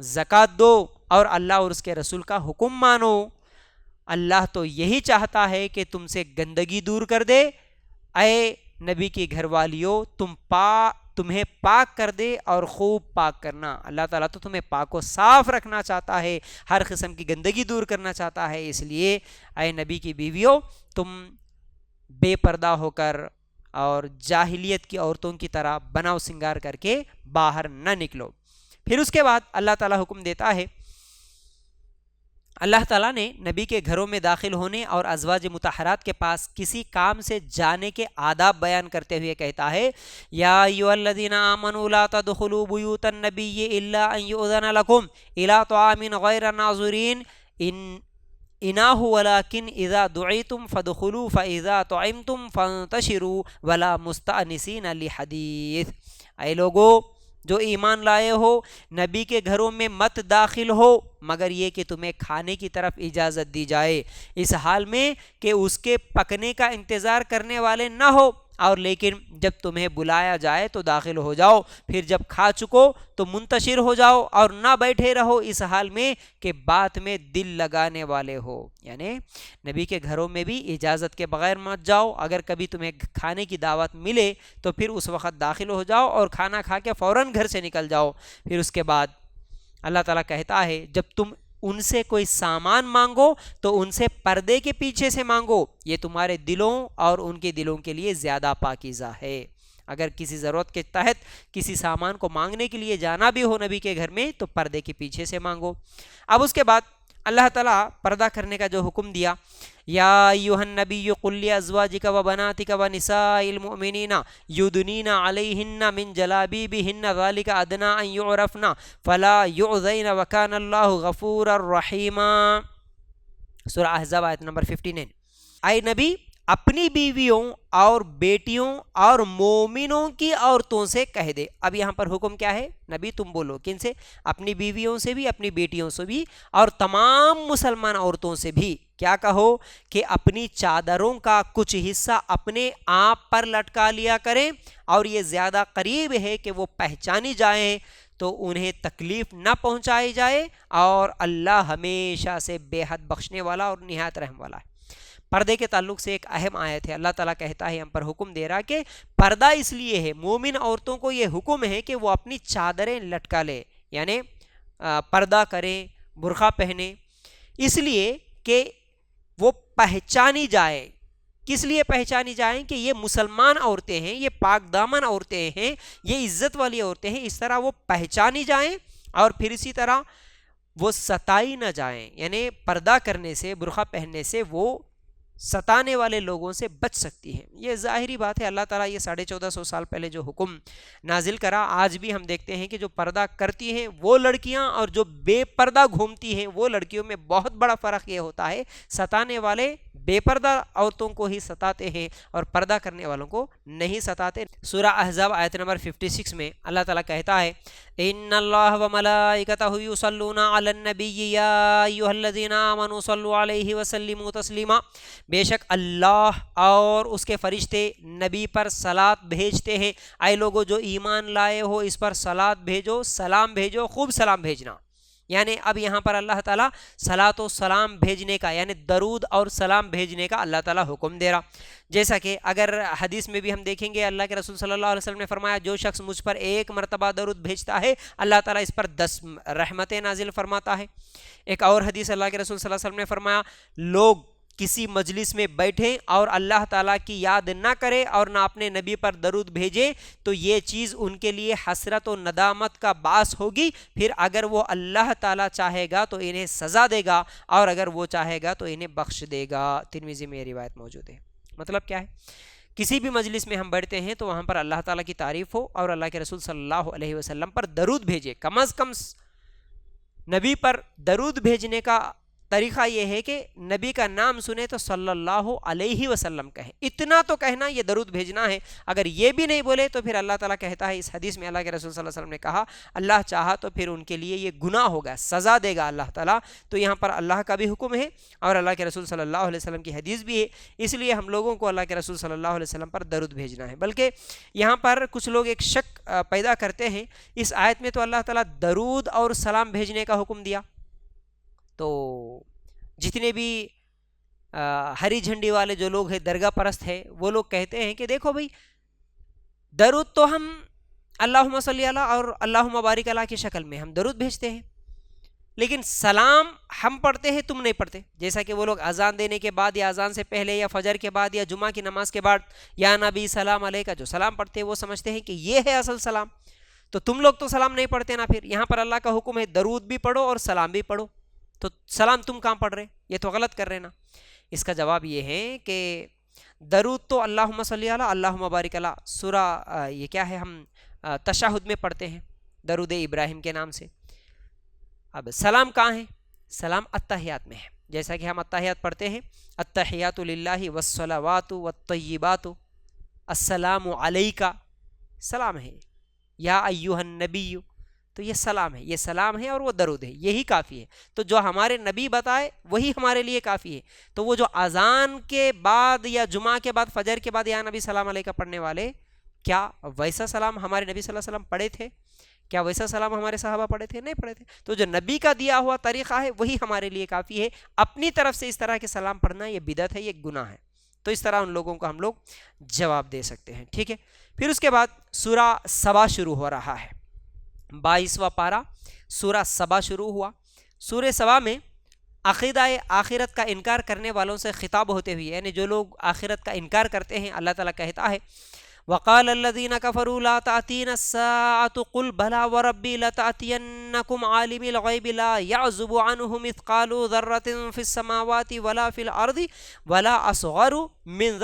زکوٰۃ دو اور اللہ اور اس کے رسول کا حکم مانو۔ اللہ تو یہی چاہتا ہے کہ تم سے گندگی دور کر دے، اے نبی کی گھر والیوں تمہیں پاک کر دے اور خوب پاک کرنا۔ اللہ تعالیٰ تو تمہیں پاک و صاف رکھنا چاہتا ہے، ہر قسم کی گندگی دور کرنا چاہتا ہے، اس لیے اے نبی کی بیویوں تم بے پردہ ہو کر اور جاہلیت کی عورتوں کی طرح بناؤ سنگار کر کے باہر نہ نکلو۔ پھر اس کے بعد اللہ تعالیٰ حکم دیتا ہے، اللہ تعالیٰ نے نبی کے گھروں میں داخل ہونے اور ازواج مطہرات کے پاس کسی کام سے جانے کے آداب بیان کرتے ہوئے کہتا ہے یا ایھا الذین آمنوا لا تدخلوا بیوت النبی الا ان یؤذن لکم الی طعام غیر ناظرین اناہ ولکن اذا دعیتم فادخلوا فاذا طعمتم فانتشروا ولا مستأنسین لحدیث، اے لوگو جو ایمان لائے ہو نبی کے گھروں میں مت داخل ہو مگر یہ کہ تمہیں کھانے کی طرف اجازت دی جائے، اس حال میں کہ اس کے پکنے کا انتظار کرنے والے نہ ہو، اور لیکن جب تمہیں بلایا جائے تو داخل ہو جاؤ، پھر جب کھا چکو تو منتشر ہو جاؤ اور نہ بیٹھے رہو اس حال میں کہ بات میں دل لگانے والے ہو، یعنی نبی کے گھروں میں بھی اجازت کے بغیر مت جاؤ، اگر کبھی تمہیں کھانے کی دعوت ملے تو پھر اس وقت داخل ہو جاؤ اور کھانا کھا کے فوراً گھر سے نکل جاؤ۔ پھر اس کے بعد اللہ تعالیٰ کہتا ہے جب تم ان سے کوئی سامان مانگو تو ان سے پردے کے پیچھے سے مانگو، یہ تمہارے دلوں اور ان کے دلوں کے لیے زیادہ پاکیزہ ہے۔ اگر کسی ضرورت کے تحت کسی سامان کو مانگنے کے لیے جانا بھی ہو نبی کے گھر میں تو پردے کے پیچھے سے مانگو۔ اب اس کے بعد اللہ تعالیٰ پردہ کرنے کا جو حکم دیا، یا ایھا النبی قل لازواجک وبناتک ونساء المؤمنین یدنین علیہن من جلابیبہن ذلک ادنی ان یعرفن فلا یؤذین وکان اللہ غفورا رحیما، سورہ احزاب آیت نمبر 59۔ اے نبی اپنی بیویوں اور بیٹیوں اور مومنوں کی عورتوں سے کہہ دے، اب یہاں پر حکم کیا ہے، نبی تم بولو، کن سے؟ اپنی بیویوں سے بھی، اپنی بیٹیوں سے بھی، اور تمام مسلمان عورتوں سے بھی کیا کہو کہ اپنی چادروں کا کچھ حصہ اپنے آپ پر لٹکا لیا کریں، اور یہ زیادہ قریب ہے کہ وہ پہچانی جائیں تو انہیں تکلیف نہ پہنچائی جائے، اور اللہ ہمیشہ سے بے حد بخشنے والا اور نہایت رحم والا ہے۔ پردے کے تعلق سے ایک اہم آیت ہے، اللہ تعالیٰ کہتا ہے ہم پر حکم دے رہا کہ پردہ اس لیے ہے، مومن عورتوں کو یہ حکم ہے کہ وہ اپنی چادریں لٹکا لے، یعنی پردہ کریں، برقع پہنے، اس لیے کہ وہ پہچانی جائے. کس لیے پہچانی جائیں؟ کہ یہ مسلمان عورتیں ہیں، یہ پاک دامن عورتیں ہیں، یہ عزت والی عورتیں ہیں. اس طرح وہ پہچانی جائیں اور پھر اسی طرح وہ ستائی نہ جائیں. یعنی پردہ کرنے سے، برقع پہننے سے وہ ستانے والے لوگوں سے بچ سکتی ہیں. یہ ظاہری بات ہے. اللہ تعالیٰ یہ 1450 سال پہلے جو حکم نازل کرا، آج بھی ہم دیکھتے ہیں کہ جو پردہ کرتی ہیں وہ لڑکیاں اور جو بے پردہ گھومتی ہیں وہ لڑکیوں میں بہت بڑا فرق یہ ہوتا ہے. ستانے والے بے پردہ عورتوں کو ہی ستاتے ہیں اور پردہ کرنے والوں کو نہیں ستاتے. سورہ احزاب آیت نمبر 56 میں اللہ تعالیٰ کہتا ہے ان اللہ وملائکتہ یصلون علی النبی یا ایھا الذین آمنوا صلوا علیہ وسلموا تسلیما. بے شک اللہ اور اس کے فرشتے نبی پر صلاۃ بھیجتے ہیں. اے لوگو جو ایمان لائے ہو اس پر صلاۃ بھیجو، سلام بھیجو، خوب سلام بھیجنا. یعنی اب یہاں پر اللہ تعالیٰ صلاۃ و سلام بھیجنے کا، یعنی درود اور سلام بھیجنے کا اللہ تعالیٰ حکم دے رہا. جیسا کہ اگر حدیث میں بھی ہم دیکھیں گے، اللہ کے رسول صلی اللہ علیہ وسلم نے فرمایا جو شخص مجھ پر 1 مرتبہ درود بھیجتا ہے اللہ تعالیٰ اس پر 10 رحمتیں نازل فرماتا ہے. ایک اور حدیث اللہ کے رسول صلی اللہ علیہ وسلم نے فرمایا لوگ کسی مجلس میں بیٹھیں اور اللہ تعالیٰ کی یاد نہ کرے اور نہ اپنے نبی پر درود بھیجے تو یہ چیز ان کے لیے حسرت و ندامت کا باعث ہوگی. پھر اگر وہ اللہ تعالیٰ چاہے گا تو انہیں سزا دے گا اور اگر وہ چاہے گا تو انہیں بخش دے گا. ترمذی میں یہ روایت موجود ہے. مطلب کیا ہے؟ کسی بھی مجلس میں ہم بیٹھتے ہیں تو وہاں پر اللہ تعالیٰ کی تعریف ہو اور اللہ کے رسول صلی اللہ علیہ وسلم پر درود بھیجے. کم از کم نبی پر درود بھیجنے کا طریقہ یہ ہے کہ نبی کا نام سنے تو صلی اللہ علیہ وسلم کہیں. اتنا تو کہنا، یہ درود بھیجنا ہے. اگر یہ بھی نہیں بولے تو پھر اللہ تعالیٰ کہتا ہے اس حدیث میں، اللہ کے رسول صلی اللہ علیہ وسلم نے کہا اللہ چاہا تو پھر ان کے لیے یہ گناہ ہوگا، سزا دے گا اللہ تعالیٰ. تو یہاں پر اللہ کا بھی حکم ہے اور اللہ کے رسول صلی اللہ علیہ وسلم کی حدیث بھی ہے. اس لیے ہم لوگوں کو اللہ کے رسول صلی اللہ علیہ وسلم پر درود بھیجنا ہے. بلکہ یہاں پر کچھ لوگ ایک شک پیدا کرتے ہیں، اس آیت میں تو اللہ تعالیٰ درود اور سلام بھیجنے کا حکم دیا، تو جتنے بھی ہری جھنڈی والے جو لوگ ہیں، درگاہ پرست ہے، وہ لوگ کہتے ہیں کہ دیکھو بھائی درود تو ہم اللہم صلی علی اور اللہم بارک علی کی شکل میں ہم درود بھیجتے ہیں، لیکن سلام ہم پڑھتے ہیں تم نہیں پڑھتے. جیسا کہ وہ لوگ اذان دینے کے بعد یا اذان سے پہلے یا فجر کے بعد یا جمعہ کی نماز کے بعد یا نبی سلام علیہ کا جو سلام پڑھتے ہیں وہ سمجھتے ہیں کہ یہ ہے اصل سلام. تو تم لوگ تو سلام نہیں پڑھتے نا. پھر یہاں پر اللہ کا حکم ہے درود بھی پڑھو اور سلام بھی پڑھو، تو سلام تم کہاں پڑھ رہے؟ یہ تو غلط کر رہے نا. اس کا جواب یہ ہے کہ درود تو اللہم صلی علی اللہم بارک علی سورہ یہ کیا ہے ہم تشہد میں پڑھتے ہیں درود ابراہیم کے نام سے. اب سلام کہاں ہے؟ سلام التحیات میں ہے. جیسا کہ ہم التحیات پڑھتے ہیں التحیات للہ والصلوات والطیبات السلام علیکہ، سلام ہے یا ایھا النبی، تو یہ سلام ہے، یہ سلام ہے اور وہ درود ہے، یہی کافی ہے. تو جو ہمارے نبی بتائے وہی ہمارے لیے کافی ہے. تو وہ جو اذان کے بعد یا جمعہ کے بعد فجر کے بعد یا نبی سلام علیہ کا پڑھنے والے، کیا ویسا سلام ہمارے نبی صلی اللہ علیہ وسلم پڑھے تھے؟ کیا ویسا سلام ہمارے صحابہ پڑھے تھے؟ نہیں پڑھے تھے. تو جو نبی کا دیا ہوا طریقہ ہے وہی ہمارے لیے کافی ہے. اپنی طرف سے اس طرح کے سلام پڑھنا یہ بدعت ہے، یہ گناہ ہے. تو اس طرح ان لوگوں کو ہم لوگ جواب دے سکتے ہیں. ٹھیک ہے. پھر اس کے بعد سورہ سبا شروع ہو رہا ہے. 22واں پارہ سورہ سبا شروع ہوا. سورہ سبا میں عقیدہ آخرت کا انکار کرنے والوں سے خطاب ہوتے ہوئے، یعنی جو لوگ آخرت کا انکار کرتے ہیں، اللہ تعالیٰ کہتا ہے وقال الذين كفروا لا تأتينا الساعة قل بلى وربي لتأتينكم عالم الغيب لا يعزب عنه مثقال ذرة في السماوات ولا في الأرض ولا أصغر من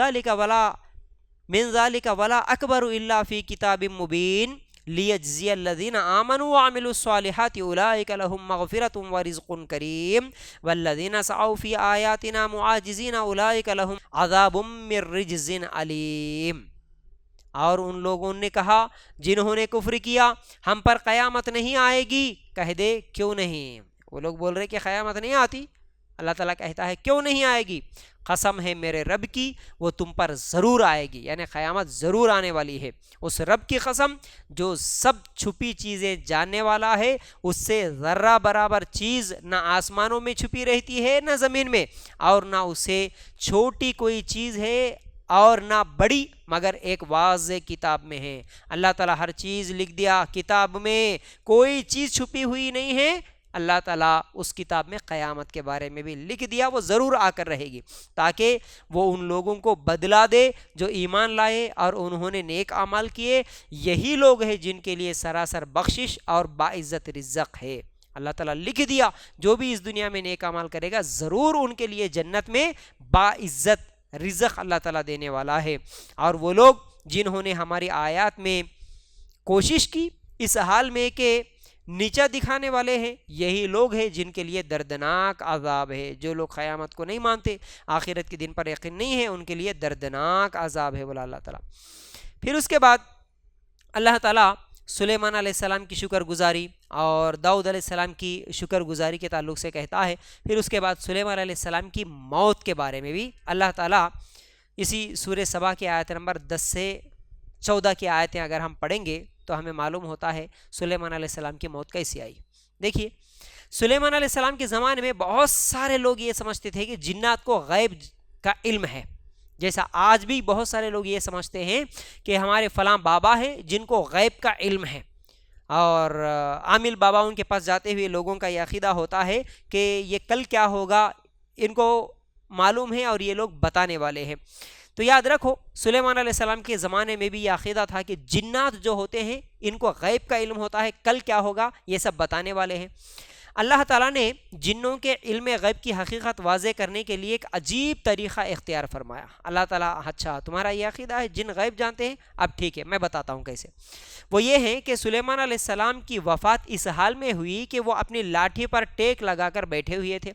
ذلك ولا أكبر إلا في كتاب مبين لِيَجْزِيَ الَّذِينَ آمَنُوا وَعَمِلُوا الصَّالِحَاتِ أُولَٰئِكَ لَهُم مَّغْفِرَةٌ وَرِزْقٌ كَرِيمٌ وَالَّذِينَ سَعَوْا فِي آيَاتِنَا مُعَاجِزِينَ أُولَٰئِكَ لَهُمْ عَذَابٌ مِّن رِّجْزٍ أَلِيمٌ. اور ان لوگوں نے کہا جنہوں نے کفر کیا ہم پر قیامت نہیں آئے گی. کہہ دے کیوں نہیں؟ وہ لوگ بول رہے کہ قیامت نہیں آتی. اللہ تعالیٰ کہتا ہے کیوں نہیں آئے گی؟ قسم ہے میرے رب کی وہ تم پر ضرور آئے گی، یعنی قیامت ضرور آنے والی ہے. اس رب کی قسم جو سب چھپی چیزیں جاننے والا ہے، اس سے ذرہ برابر چیز نہ آسمانوں میں چھپی رہتی ہے نہ زمین میں، اور نہ اسے چھوٹی کوئی چیز ہے اور نہ بڑی، مگر ایک واضح کتاب میں ہے. اللہ تعالیٰ ہر چیز لکھ دیا کتاب میں، کوئی چیز چھپی ہوئی نہیں ہے. اللہ تعالیٰ اس کتاب میں قیامت کے بارے میں بھی لکھ دیا، وہ ضرور آ کر رہے گی، تاکہ وہ ان لوگوں کو بدلا دے جو ایمان لائے اور انہوں نے نیک اعمال کیے۔ یہی لوگ ہیں جن کے لیے سراسر بخشش اور باعزت رزق ہے۔ اللہ تعالیٰ لکھ دیا جو بھی اس دنیا میں نیک اعمال کرے گا ضرور ان کے لیے جنت میں باعزت رزق اللہ تعالیٰ دینے والا ہے۔ اور وہ لوگ جنہوں نے ہماری آیات میں کوشش کی اس حال میں کہ نیچا دکھانے والے ہیں، یہی لوگ ہیں جن کے لیے دردناک عذاب ہے۔ جو لوگ قیامت کو نہیں مانتے، آخرت کے دن پر یقین نہیں ہے، ان کے لیے دردناک عذاب ہے بولا اللہ تعالیٰ۔ پھر اس کے بعد اللہ تعالیٰ سلیمان علیہ السلام کی شکر گزاری اور داؤد علیہ السلام کی شکر گزاری کے تعلق سے کہتا ہے۔ پھر اس کے بعد سلیمان علیہ السلام کی موت کے بارے میں بھی اللہ تعالیٰ اسی سورہ سبا کی آیت نمبر 10 سے 14 کی آیتیں اگر ہم پڑھیں گے تو ہمیں معلوم ہوتا ہے سلیمان علیہ السلام کی موت کیسی آئی۔ دیکھیے، سلیمان علیہ السلام کے زمانے میں بہت سارے لوگ یہ سمجھتے تھے کہ جنات کو غیب کا علم ہے، جیسا آج بھی بہت سارے لوگ یہ سمجھتے ہیں کہ ہمارے فلاں بابا ہیں جن کو غیب کا علم ہے، اور عامل بابا ان کے پاس جاتے ہوئے لوگوں کا یہ عقیدہ ہوتا ہے کہ یہ کل کیا ہوگا ان کو معلوم ہے اور یہ لوگ بتانے والے ہیں۔ تو یاد رکھو، سلیمان علیہ السلام کے زمانے میں بھی یہ عقیدہ تھا کہ جنات جو ہوتے ہیں ان کو غیب کا علم ہوتا ہے، کل کیا ہوگا یہ سب بتانے والے ہیں۔ اللہ تعالیٰ نے جنوں کے علم غیب کی حقیقت واضح کرنے کے لیے ایک عجیب طریقہ اختیار فرمایا۔ اللہ تعالیٰ، اچھا تمہارا یہ عقیدہ ہے جن غیب جانتے ہیں، اب ٹھیک ہے میں بتاتا ہوں کیسے۔ وہ یہ ہے کہ سلیمان علیہ السلام کی وفات اس حال میں ہوئی کہ وہ اپنی لاٹھی پر ٹیک لگا کر بیٹھے ہوئے تھے۔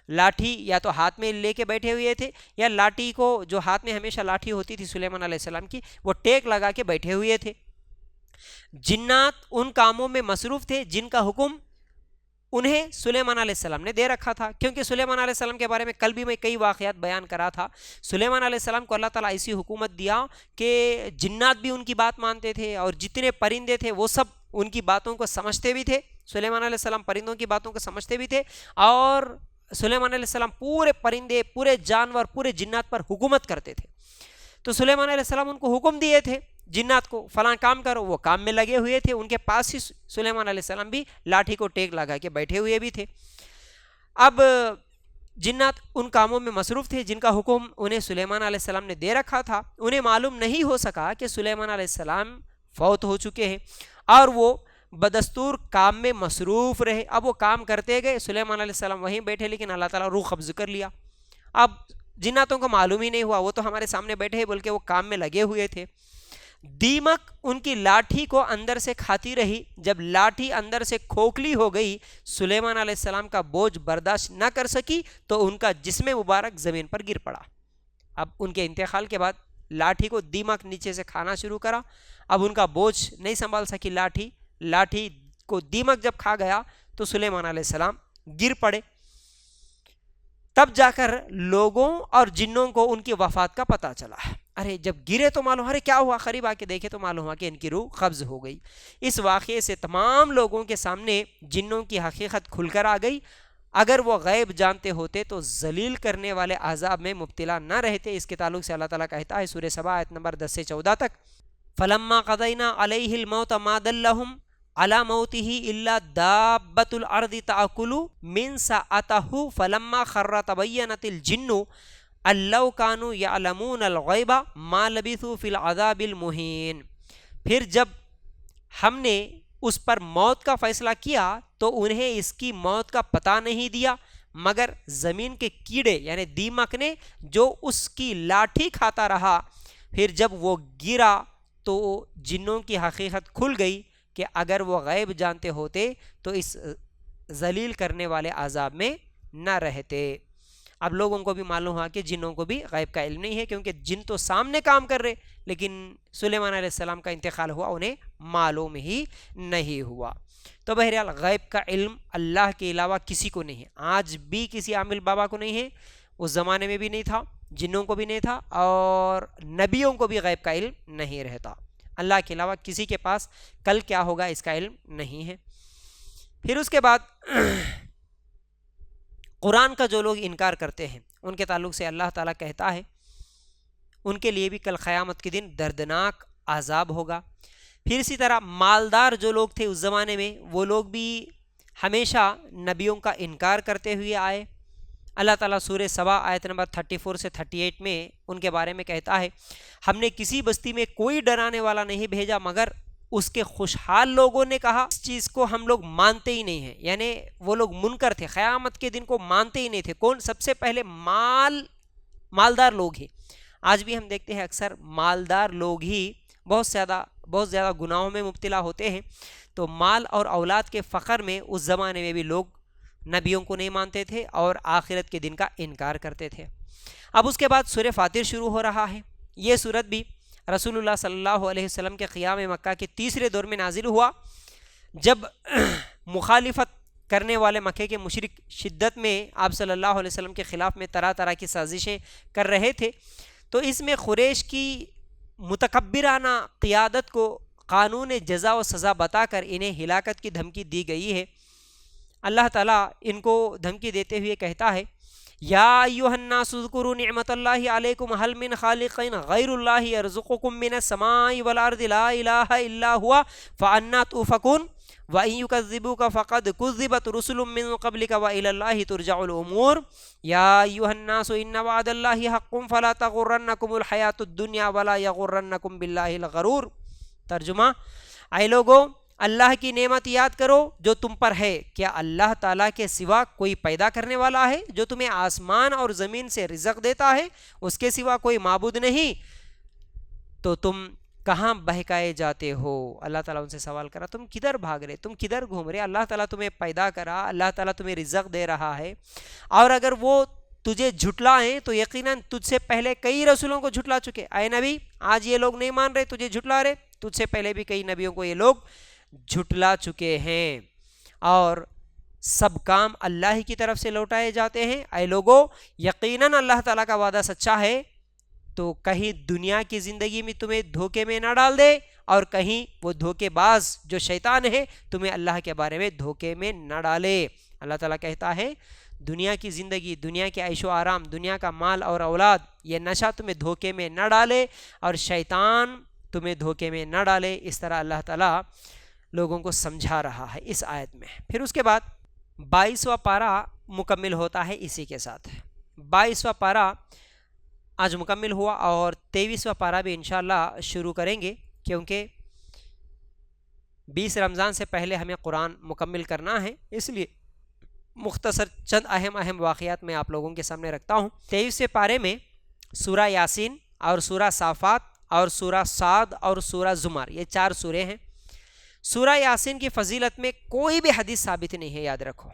لاٹھی یا تو ہاتھ میں لے کے بیٹھے ہوئے تھے، یا لاٹھی کو، جو ہاتھ میں ہمیشہ لاٹھی ہوتی تھی سلیمان علیہ السلام کی، وہ ٹیک لگا کے بیٹھے ہوئے تھے۔ جنات ان کاموں میں مصروف تھے جن کا حکم انہیں سلیمان علیہ السلام نے دے رکھا تھا، کیونکہ سلیمان علیہ السلام کے بارے میں کل بھی میں کئی واقعات بیان کرا تھا۔ سلیمان علیہ السلام کو اللہ تعالیٰ ایسی حکومت دیا کہ جنات بھی ان کی بات مانتے تھے، اور جتنے پرندے تھے وہ سب ان کی باتوں کو سمجھتے بھی تھے۔ سلیمان علیہ السلام پرندوں کی باتوں کو سمجھتے بھی تھے، اور سلیمان علیہ السلام پورے پرندے، پورے جانور، پورے جنات پر حکومت کرتے تھے۔ تو سلیمان علیہ السلام ان کو حکم دیے تھے جنات کو فلاں کام کرو، وہ کام میں لگے ہوئے تھے۔ ان کے پاس ہی سلیمان علیہ السلام بھی لاٹھی کو ٹیک لگا کے بیٹھے ہوئے بھی تھے۔ اب جنات ان کاموں میں مصروف تھے جن کا حکم انہیں سلیمان علیہ السلام نے دے رکھا تھا۔ انہیں معلوم نہیں ہو سکا کہ سلیمان علیہ السلام فوت ہو چکے ہیں، اور وہ بدستور کام میں مصروف رہے۔ اب وہ کام کرتے گئے، سلیمان علیہ السلام وہیں بیٹھے، لیکن اللہ تعالیٰ روح قبض کر لیا۔ اب جناتوں کو معلوم ہی نہیں ہوا، وہ تو ہمارے سامنے بیٹھے ہیں، بلکہ وہ کام میں لگے ہوئے تھے۔ دیمک ان کی لاٹھی کو اندر سے کھاتی رہی۔ جب لاٹھی اندر سے کھوکھلی ہو گئی، سلیمان علیہ السلام کا بوجھ برداشت نہ کر سکی تو ان کا جسم مبارک زمین پر گر پڑا۔ اب ان کے انتقال کے بعد لاٹھی کو دیمک نیچے سے کھانا شروع کرا۔ اب ان کا بوجھ نہیں سنبھال سکی لاٹھی کو دیمک جب کھا گیا تو سلیمان علیہ السلام گر پڑے۔ تب جا کر لوگوں اور جنوں کو ان کی وفات کا پتہ چلا۔ ارے جب گرے تو معلوم، ارے کیا ہوا، قریب آ کے دیکھے تو معلوم ہوا کہ ان کی روح قبض ہو گئی۔ اس واقعے سے تمام لوگوں کے سامنے جنوں کی حقیقت کھل کر آ گئی۔ اگر وہ غیب جانتے ہوتے تو ذلیل کرنے والے عذاب میں مبتلا نہ رہتے۔ اس کے تعلق سے اللہ تعالیٰ کہتا ہے سورہ سبا آیت نمبر 10 سے 14 تک، فَلَمَّا قَضَيْنَا عَلَيْهِ الْمَوْتَ مَا دَلَّهُمْ عَلَى مَوْتِهِ إِلَّا دَابَّةُ الْأَرْضِ تَأْكُلُ مِنْ سَأَتَهُ فَلَمَّا خَرَّ تَبَيَّنَتِ الْجِنُّ أَن لَّوْ كَانُوا يَعْلَمُونَ الْغَيْبَ مَا لَبِثُوا فِي الْعَذَابِ الْمُهِينِ۔ پھر جب ہم نے اس پر موت کا فیصلہ کیا تو انہیں اس کی موت کا پتہ نہیں دیا، مگر زمین کے کیڑے یعنی دیمک نے، جو اس کی لاٹھی کھاتا رہا۔ پھر جب وہ گرا تو جنوں کی حقیقت کھل گئی کہ اگر وہ غیب جانتے ہوتے تو اس ذلیل کرنے والے عذاب میں نہ رہتے۔ اب لوگوں کو بھی معلوم ہوا کہ جنوں کو بھی غیب کا علم نہیں ہے، کیونکہ جن تو سامنے کام کر رہے، لیکن سلیمان علیہ السلام کا انتقال ہوا انہیں معلوم ہی نہیں ہوا۔ تو بہرحال غیب کا علم اللہ کے علاوہ کسی کو نہیں ہے، آج بھی کسی عامل بابا کو نہیں ہے، اس زمانے میں بھی نہیں تھا، جنوں کو بھی نہیں تھا، اور نبیوں کو بھی غیب کا علم نہیں رہتا۔ اللہ کے علاوہ کسی کے پاس کل کیا ہوگا اس کا علم نہیں ہے۔ پھر اس کے بعد قرآن کا جو لوگ انکار کرتے ہیں ان کے تعلق سے اللہ تعالیٰ کہتا ہے ان کے لیے بھی کل قیامت کے دن دردناک عذاب ہوگا۔ پھر اسی طرح مالدار جو لوگ تھے اس زمانے میں، وہ لوگ بھی ہمیشہ نبیوں کا انکار کرتے ہوئے آئے۔ اللہ تعالیٰ سورہ سبا آیت نمبر 34 سے 38 میں ان کے بارے میں کہتا ہے، ہم نے کسی بستی میں کوئی ڈرانے والا نہیں بھیجا مگر اس کے خوشحال لوگوں نے کہا اس چیز کو ہم لوگ مانتے ہی نہیں ہیں، یعنی وہ لوگ منکر تھے، قیامت کے دن کو مانتے ہی نہیں تھے۔ کون؟ سب سے پہلے مالدار لوگ ہیں۔ آج بھی ہم دیکھتے ہیں اکثر مالدار لوگ ہی بہت زیادہ گناہوں میں مبتلا ہوتے ہیں۔ تو مال اور اولاد کے فخر میں اس زمانے میں بھی لوگ نبیوں کو نہیں مانتے تھے اور آخرت کے دن کا انکار کرتے تھے۔ اب اس کے بعد سورہ فاطر شروع ہو رہا ہے۔ یہ سورت بھی رسول اللہ صلی اللہ علیہ وسلم کے قیام مکہ کے تیسرے دور میں نازل ہوا، جب مخالفت کرنے والے مکے کے مشرک شدت میں آپ صلی اللہ علیہ وسلم کے خلاف میں طرح طرح کی سازشیں کر رہے تھے۔ تو اس میں قریش کی متکبرانہ قیادت کو قانون جزا و سزا بتا کر انہیں ہلاکت کی دھمکی دی گئی ہے۔ اللہ تعالیٰ ان کو دھمکی دیتے ہوئے کہتا ہے، یا ایھا الناس اذکروا نعمت اللہ علیکم هل من خالق غیر اللہ یرزقکم من السماء والارض لا الہ الا هو فانا تؤفکون وان یکذبوک فقد کذبت رسل من قبلک والى اللہ ترجع الامور یا ایھا الناس ان وعد اللہ حق فلا تغرنکم الحیاۃ الدنیا ولا یغرنکم باللہ الغرور۔ ترجمہ، اے لوگو اللہ کی نعمت یاد کرو جو تم پر ہے، کیا اللہ تعالیٰ کے سوا کوئی پیدا کرنے والا ہے جو تمہیں آسمان اور زمین سے رزق دیتا ہے؟ اس کے سوا کوئی معبود نہیں، تو تم کہاں بہکائے جاتے ہو؟ اللہ تعالیٰ ان سے سوال کرا، تم کدھر بھاگ رہے، تم کدھر گھوم رہے؟ اللہ تعالیٰ تمہیں پیدا کرا، اللہ تعالیٰ تمہیں رزق دے رہا ہے، اور اگر وہ تجھے جھٹلائیں تو یقیناً تجھ سے پہلے کئی رسولوں کو جھٹلا چکے۔ اے نبی، آج یہ لوگ نہیں مان رہے، تجھے جھٹلا رہے، تجھ سے پہلے بھی کئی نبیوں کو یہ لوگ جھٹلا چکے ہیں، اور سب کام اللہ ہی کی طرف سے لوٹائے جاتے ہیں۔ اے لوگو، یقیناً اللہ تعالیٰ کا وعدہ سچا ہے، تو کہیں دنیا کی زندگی میں تمہیں دھوکے میں نہ ڈال دے، اور کہیں وہ دھوکے باز جو شیطان ہے تمہیں اللہ کے بارے میں دھوکے میں نہ ڈالے۔ اللہ تعالیٰ کہتا ہے دنیا کی زندگی، دنیا کے عیش و آرام، دنیا کا مال اور اولاد، یہ نشہ تمہیں دھوکے میں نہ ڈالے اور شیطان تمہیں دھوکے میں نہ ڈالے۔ اس طرح اللہ تعالیٰ لوگوں کو سمجھا رہا ہے اس آیت میں۔ پھر اس کے بعد 22واں پارہ مکمل ہوتا ہے اسی کے ساتھ۔ 22واں پارہ آج مکمل ہوا، اور 23واں پارہ بھی انشاءاللہ شروع کریں گے، کیونکہ 20 رمضان سے پہلے ہمیں قرآن مکمل کرنا ہے، اس لیے مختصر چند اہم واقعات میں آپ لوگوں کے سامنے رکھتا ہوں۔ 23ویں پارے میں سورہ یاسین اور سورہ صافات اور سورہ صاد اور سورہ زمر، یہ 4 سورے ہیں۔ سورہ یاسین کی فضیلت میں کوئی بھی حدیث ثابت نہیں ہے، یاد رکھو۔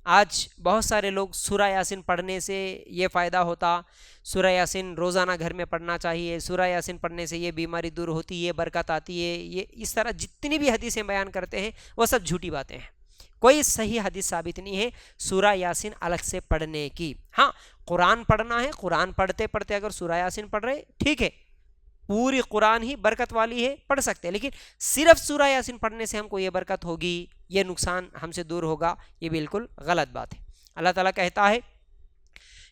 آج بہت سارے لوگ سورہ یاسین پڑھنے سے یہ فائدہ ہوتا، سورہ یاسین روزانہ گھر میں پڑھنا چاہیے، سورہ یاسین پڑھنے سے یہ بیماری دور ہوتی ہے، یہ برکت آتی ہے، یہ اس طرح جتنی بھی حدیثیں بیان کرتے ہیں وہ سب جھوٹی باتیں ہیں۔ کوئی صحیح حدیث ثابت نہیں ہے سورہ یاسین الگ سے پڑھنے کی۔ ہاں، قرآن پڑھنا ہے، قرآن پڑھتے پڑھتے اگر سورہ یاسین پڑھ رہے ٹھیک ہے، پوری قرآن ہی برکت والی ہے، پڑھ سکتے ہیں، لیکن صرف سورہ یاسین پڑھنے سے ہم کو یہ برکت ہوگی، یہ نقصان ہم سے دور ہوگا، یہ بالکل غلط بات ہے۔ اللہ تعالیٰ کہتا ہے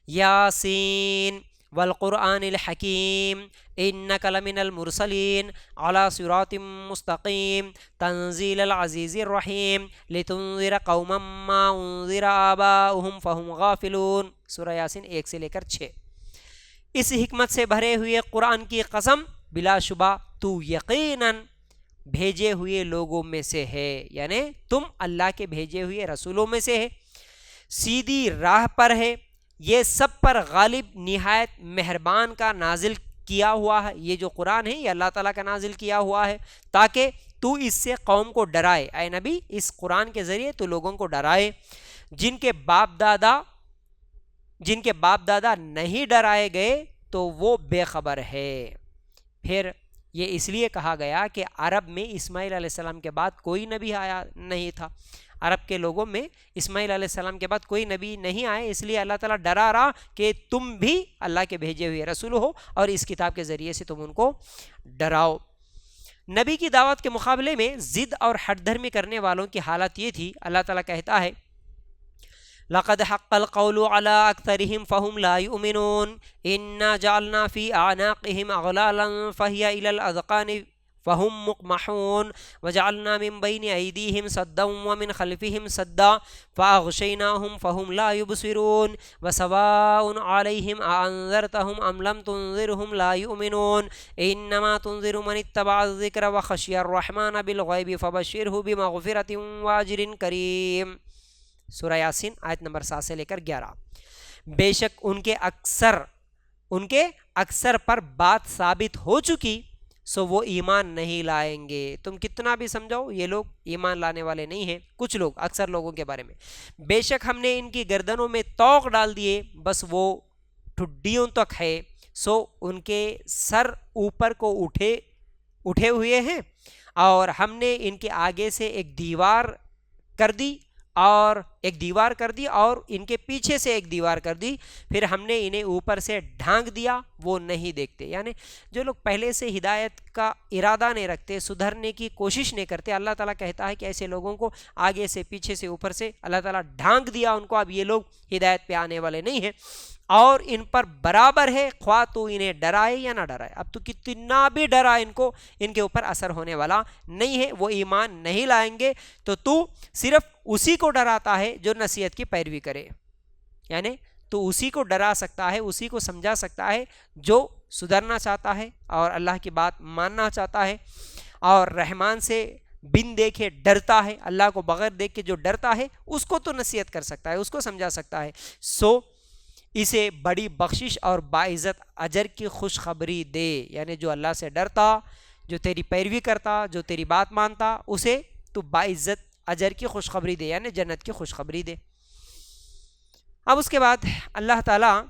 یاسین والقرآن الحکیم انک لمن المرسلین علی صراط مستقیم تنزیل العزیز الرحیم لتنذر قوما ما انذر آباؤہم فہم غافلون۔ سورہ یاسین 1 سے لے کر 6۔ اس حکمت سے بھرے ہوئے قرآن کی قسم، بلا شبہ تو یقیناً بھیجے ہوئے لوگوں میں سے ہے، یعنی تم اللہ کے بھیجے ہوئے رسولوں میں سے ہے، سیدھی راہ پر ہے، یہ سب پر غالب نہایت مہربان کا نازل کیا ہوا ہے۔ یہ جو قرآن ہے یہ اللہ تعالیٰ کا نازل کیا ہوا ہے تاکہ تو اس سے قوم کو ڈرائے۔ اے نبی، اس قرآن کے ذریعے تو لوگوں کو ڈرائے جن کے باپ دادا نہیں ڈرائے گئے تو وہ بے خبر ہے۔ پھر یہ اس لیے کہا گیا کہ عرب میں اسماعیل علیہ السلام کے بعد کوئی نبی آیا نہیں تھا، عرب کے لوگوں میں اسماعیل علیہ السلام کے بعد کوئی نبی نہیں آئے، اس لیے اللہ تعالیٰ ڈرا رہا کہ تم بھی اللہ کے بھیجے ہوئے رسول ہو اور اس کتاب کے ذریعے سے تم ان کو ڈراؤ۔ نبی کی دعوت کے مقابلے میں ضد اور ہٹ دھرمی کرنے والوں کی حالت یہ تھی۔ اللہ تعالیٰ کہتا ہے لقد حق القول على اکثرهم فهم لا يؤمنون انا جعلنا في اعناقهم اغلالا فهي الى الاذقان فهم مقمحون وجعلنا من بين أيديهم سدا ومن خلفهم سدا فأغشيناهم فهم لا يبصرون وسواء عليهم أأنذرتهم أم لم تنذرهم لا يؤمنون إنما تنذر من اتبع الذكر وخشي الرحمن بالغيب فبشره بمغفرة وأجر كريم. سورہ یاسین آیت نمبر 7 سے لے کر 11. بے شک ان کے اکثر پر بات ثابت ہو چکی سو وہ ایمان نہیں لائیں گے. تم کتنا بھی سمجھاؤ یہ لوگ ایمان لانے والے نہیں ہیں. کچھ لوگ، اکثر لوگوں کے بارے میں، بے شک ہم نے ان کی گردنوں میں طوق ڈال دیے بس وہ ٹھڈیوں تک ہے سو ان کے سر اوپر کو اٹھے ہوئے ہیں، اور ہم نے ان کے آگے سے ایک دیوار کر دی اور ان کے پیچھے سے ایک دیوار کر دی، پھر ہم نے انہیں اوپر سے ڈھانک دیا وہ نہیں دیکھتے. یعنی جو لوگ پہلے سے ہدایت کا ارادہ نہیں رکھتے، سدھرنے کی کوشش نہیں کرتے، اللہ تعالیٰ کہتا ہے کہ ایسے لوگوں کو آگے سے پیچھے سے اوپر سے اللہ تعالیٰ ڈھانک دیا ان کو. اب یہ لوگ ہدایت پہ آنے والے نہیں ہیں اور ان پر برابر ہے خواہ تو انہیں ڈرائے یا نہ ڈرائے. اب تو کتنا بھی ڈرا ان کے اوپر اثر ہونے والا نہیں ہے، وہ ایمان نہیں لائیں گے. تو صرف اسی کو ڈراتا ہے جو نصیحت کی پیروی کرے. یعنی تو اسی کو ڈرا سکتا ہے، اسی کو سمجھا سکتا ہے جو سدھرنا چاہتا ہے اور اللہ کی بات ماننا چاہتا ہے اور رحمان سے بن دیکھے ڈرتا ہے. اللہ کو بغیر دیکھ کے جو ڈرتا ہے اس کو تو نصیحت کر سکتا ہے، اس کو سمجھا سکتا ہے. سو اسے بڑی بخشش اور باعزت اجر کی خوشخبری دے. یعنی جو اللہ سے ڈرتا، جو تیری پیروی کرتا، جو تیری بات مانتا، اسے تو باعزت اجر کی خوشخبری دے، یعنی جنت کی خوشخبری دے. اب اس کے بعد اللہ تعالیٰ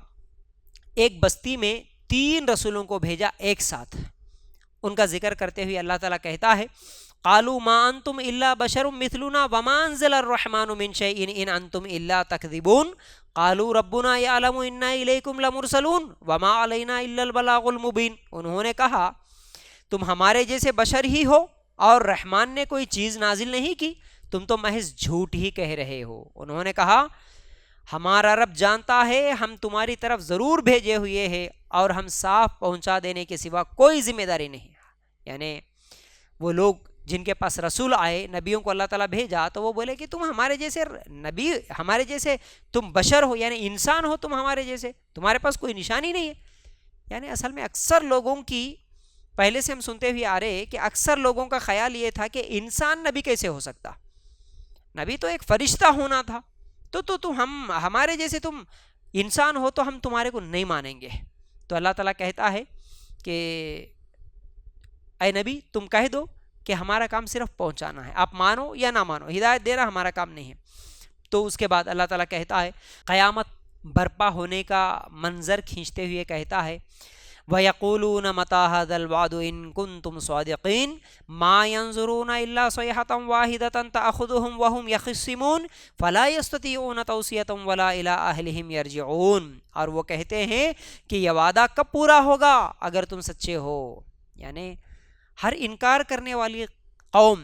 ایک بستی میں 3 رسولوں کو بھیجا ایک ساتھ. ان کا ذکر کرتے ہوئے اللہ تعالیٰ کہتا ہے قالوا ما انتم الا بشر مثلنا وما انزل الرحمن من شيء ان انتم الا تكذبون قالوا ربنا يعلم انا اليكم لمرسلون وما علينا الا البلاغ المبين. انہوں نے کہا تم ہمارے جیسے بشر ہی ہو اور رحمان نے کوئی چیز نازل نہیں کی، تم تو محض جھوٹ ہی کہہ رہے ہو. انہوں نے کہا ہمارا رب جانتا ہے ہم تمہاری طرف ضرور بھیجے ہوئے ہیں اور ہم صاف پہنچا دینے کے سوا کوئی ذمہ داری نہیں. یعنی وہ لوگ جن کے پاس رسول آئے، نبیوں کو اللہ تعالیٰ بھیجا، تو وہ بولے کہ تم ہمارے جیسے نبی، ہمارے جیسے تم بشر ہو، یعنی انسان ہو، تم ہمارے جیسے، تمہارے پاس کوئی نشانی نہیں ہے. یعنی اصل میں اکثر لوگوں کی، پہلے سے ہم سنتے ہوئے آ رہے کہ اکثر لوگوں کا خیال یہ تھا کہ انسان نبی کیسے ہو سکتا، نبی تو ایک فرشتہ ہونا تھا، تو ہم ہمارے جیسے تم انسان ہو تو ہم تمہارے کو نہیں مانیں گے. تو اللہ تعالیٰ کہتا ہے کہ اے نبی تم کہہ دو کہ ہمارا کام صرف پہنچانا ہے، آپ مانو یا نہ مانو، ہدایت دینا ہمارا کام نہیں ہے. تو اس کے بعد اللہ تعالیٰ کہتا ہے قیامت برپا ہونے کا منظر کھینچتے ہوئے کہتا ہے وَيَقُولُونَ مَتَىٰ هَٰذَا الْوَعْدُ إِن كُنتُمْ صَادِقِينَ مَا يَنظُرُونَ إِلَّا صَيْحَةً وَاحِدَةً تَأْخُذُهُمْ وَهُمْ يَخِصِّمُونَ فَلَا يَسْتَطِيعُونَ تَوْصِيَةً وَلَا إِلَىٰ أَهْلِهِمْ يَرْجِعُونَ. اور وہ کہتے ہیں کہ یہ وعدہ کب پورا ہوگا اگر تم سچے ہو. یعنی ہر انکار کرنے والی قوم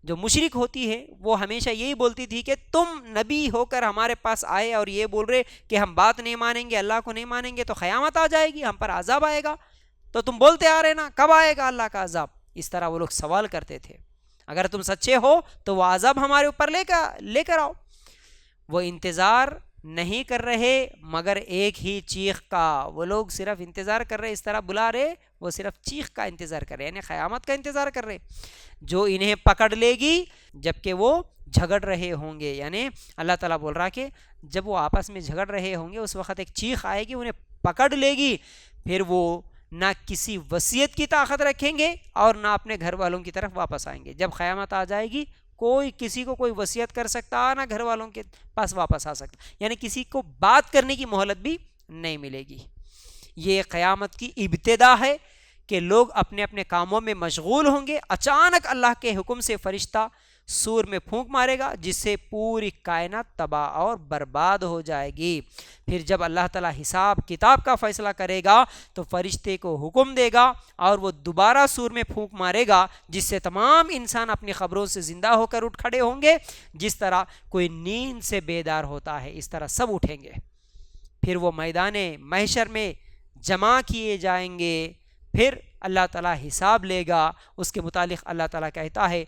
جو مشرک ہوتی ہے وہ ہمیشہ یہی بولتی تھی کہ تم نبی ہو کر ہمارے پاس آئے اور یہ بول رہے کہ ہم بات نہیں مانیں گے، اللہ کو نہیں مانیں گے تو قیامت آ جائے گی، ہم پر عذاب آئے گا. تو تم بولتے آ رہے نا کب آئے گا اللہ کا عذاب. اس طرح وہ لوگ سوال کرتے تھے. اگر تم سچے ہو تو وہ عذاب ہمارے اوپر لے کر آؤ. وہ انتظار نہیں کر رہے مگر ایک ہی چیخ کا. وہ لوگ صرف انتظار کر رہے، اس طرح بلا رہے، وہ صرف چیخ کا انتظار کر رہے، یعنی قیامت کا انتظار کر رہے جو انہیں پکڑ لے گی جبکہ وہ جھگڑ رہے ہوں گے. یعنی اللہ تعالیٰ بول رہا کہ جب وہ آپس میں جھگڑ رہے ہوں گے اس وقت ایک چیخ آئے گی، انہیں پکڑ لے گی، پھر وہ نہ کسی وصیت کی طاقت رکھیں گے اور نہ اپنے گھر والوں کی طرف واپس آئیں گے. جب قیامت آ جائے گی کوئی کسی کو کوئی وصیت کر سکتا نہ گھر والوں کے پاس واپس آ سکتا، یعنی کسی کو بات کرنے کی مہلت بھی نہیں ملے گی. یہ قیامت کی ابتدا ہے کہ لوگ اپنے اپنے کاموں میں مشغول ہوں گے. اچانک اللہ کے حکم سے فرشتہ سور میں پھونک مارے گا جس سے پوری کائنات تباہ اور برباد ہو جائے گی. پھر جب اللہ تعالیٰ حساب کتاب کا فیصلہ کرے گا تو فرشتے کو حکم دے گا اور وہ دوبارہ سور میں پھونک مارے گا جس سے تمام انسان اپنی قبروں سے زندہ ہو کر اٹھ کھڑے ہوں گے. جس طرح کوئی نیند سے بیدار ہوتا ہے اس طرح سب اٹھیں گے. پھر وہ میدان محشر میں جمع کیے جائیں گے. پھر اللہ تعالیٰ حساب لے گا۔ اس کے متعلق اللہ تعالیٰ کہتا ہے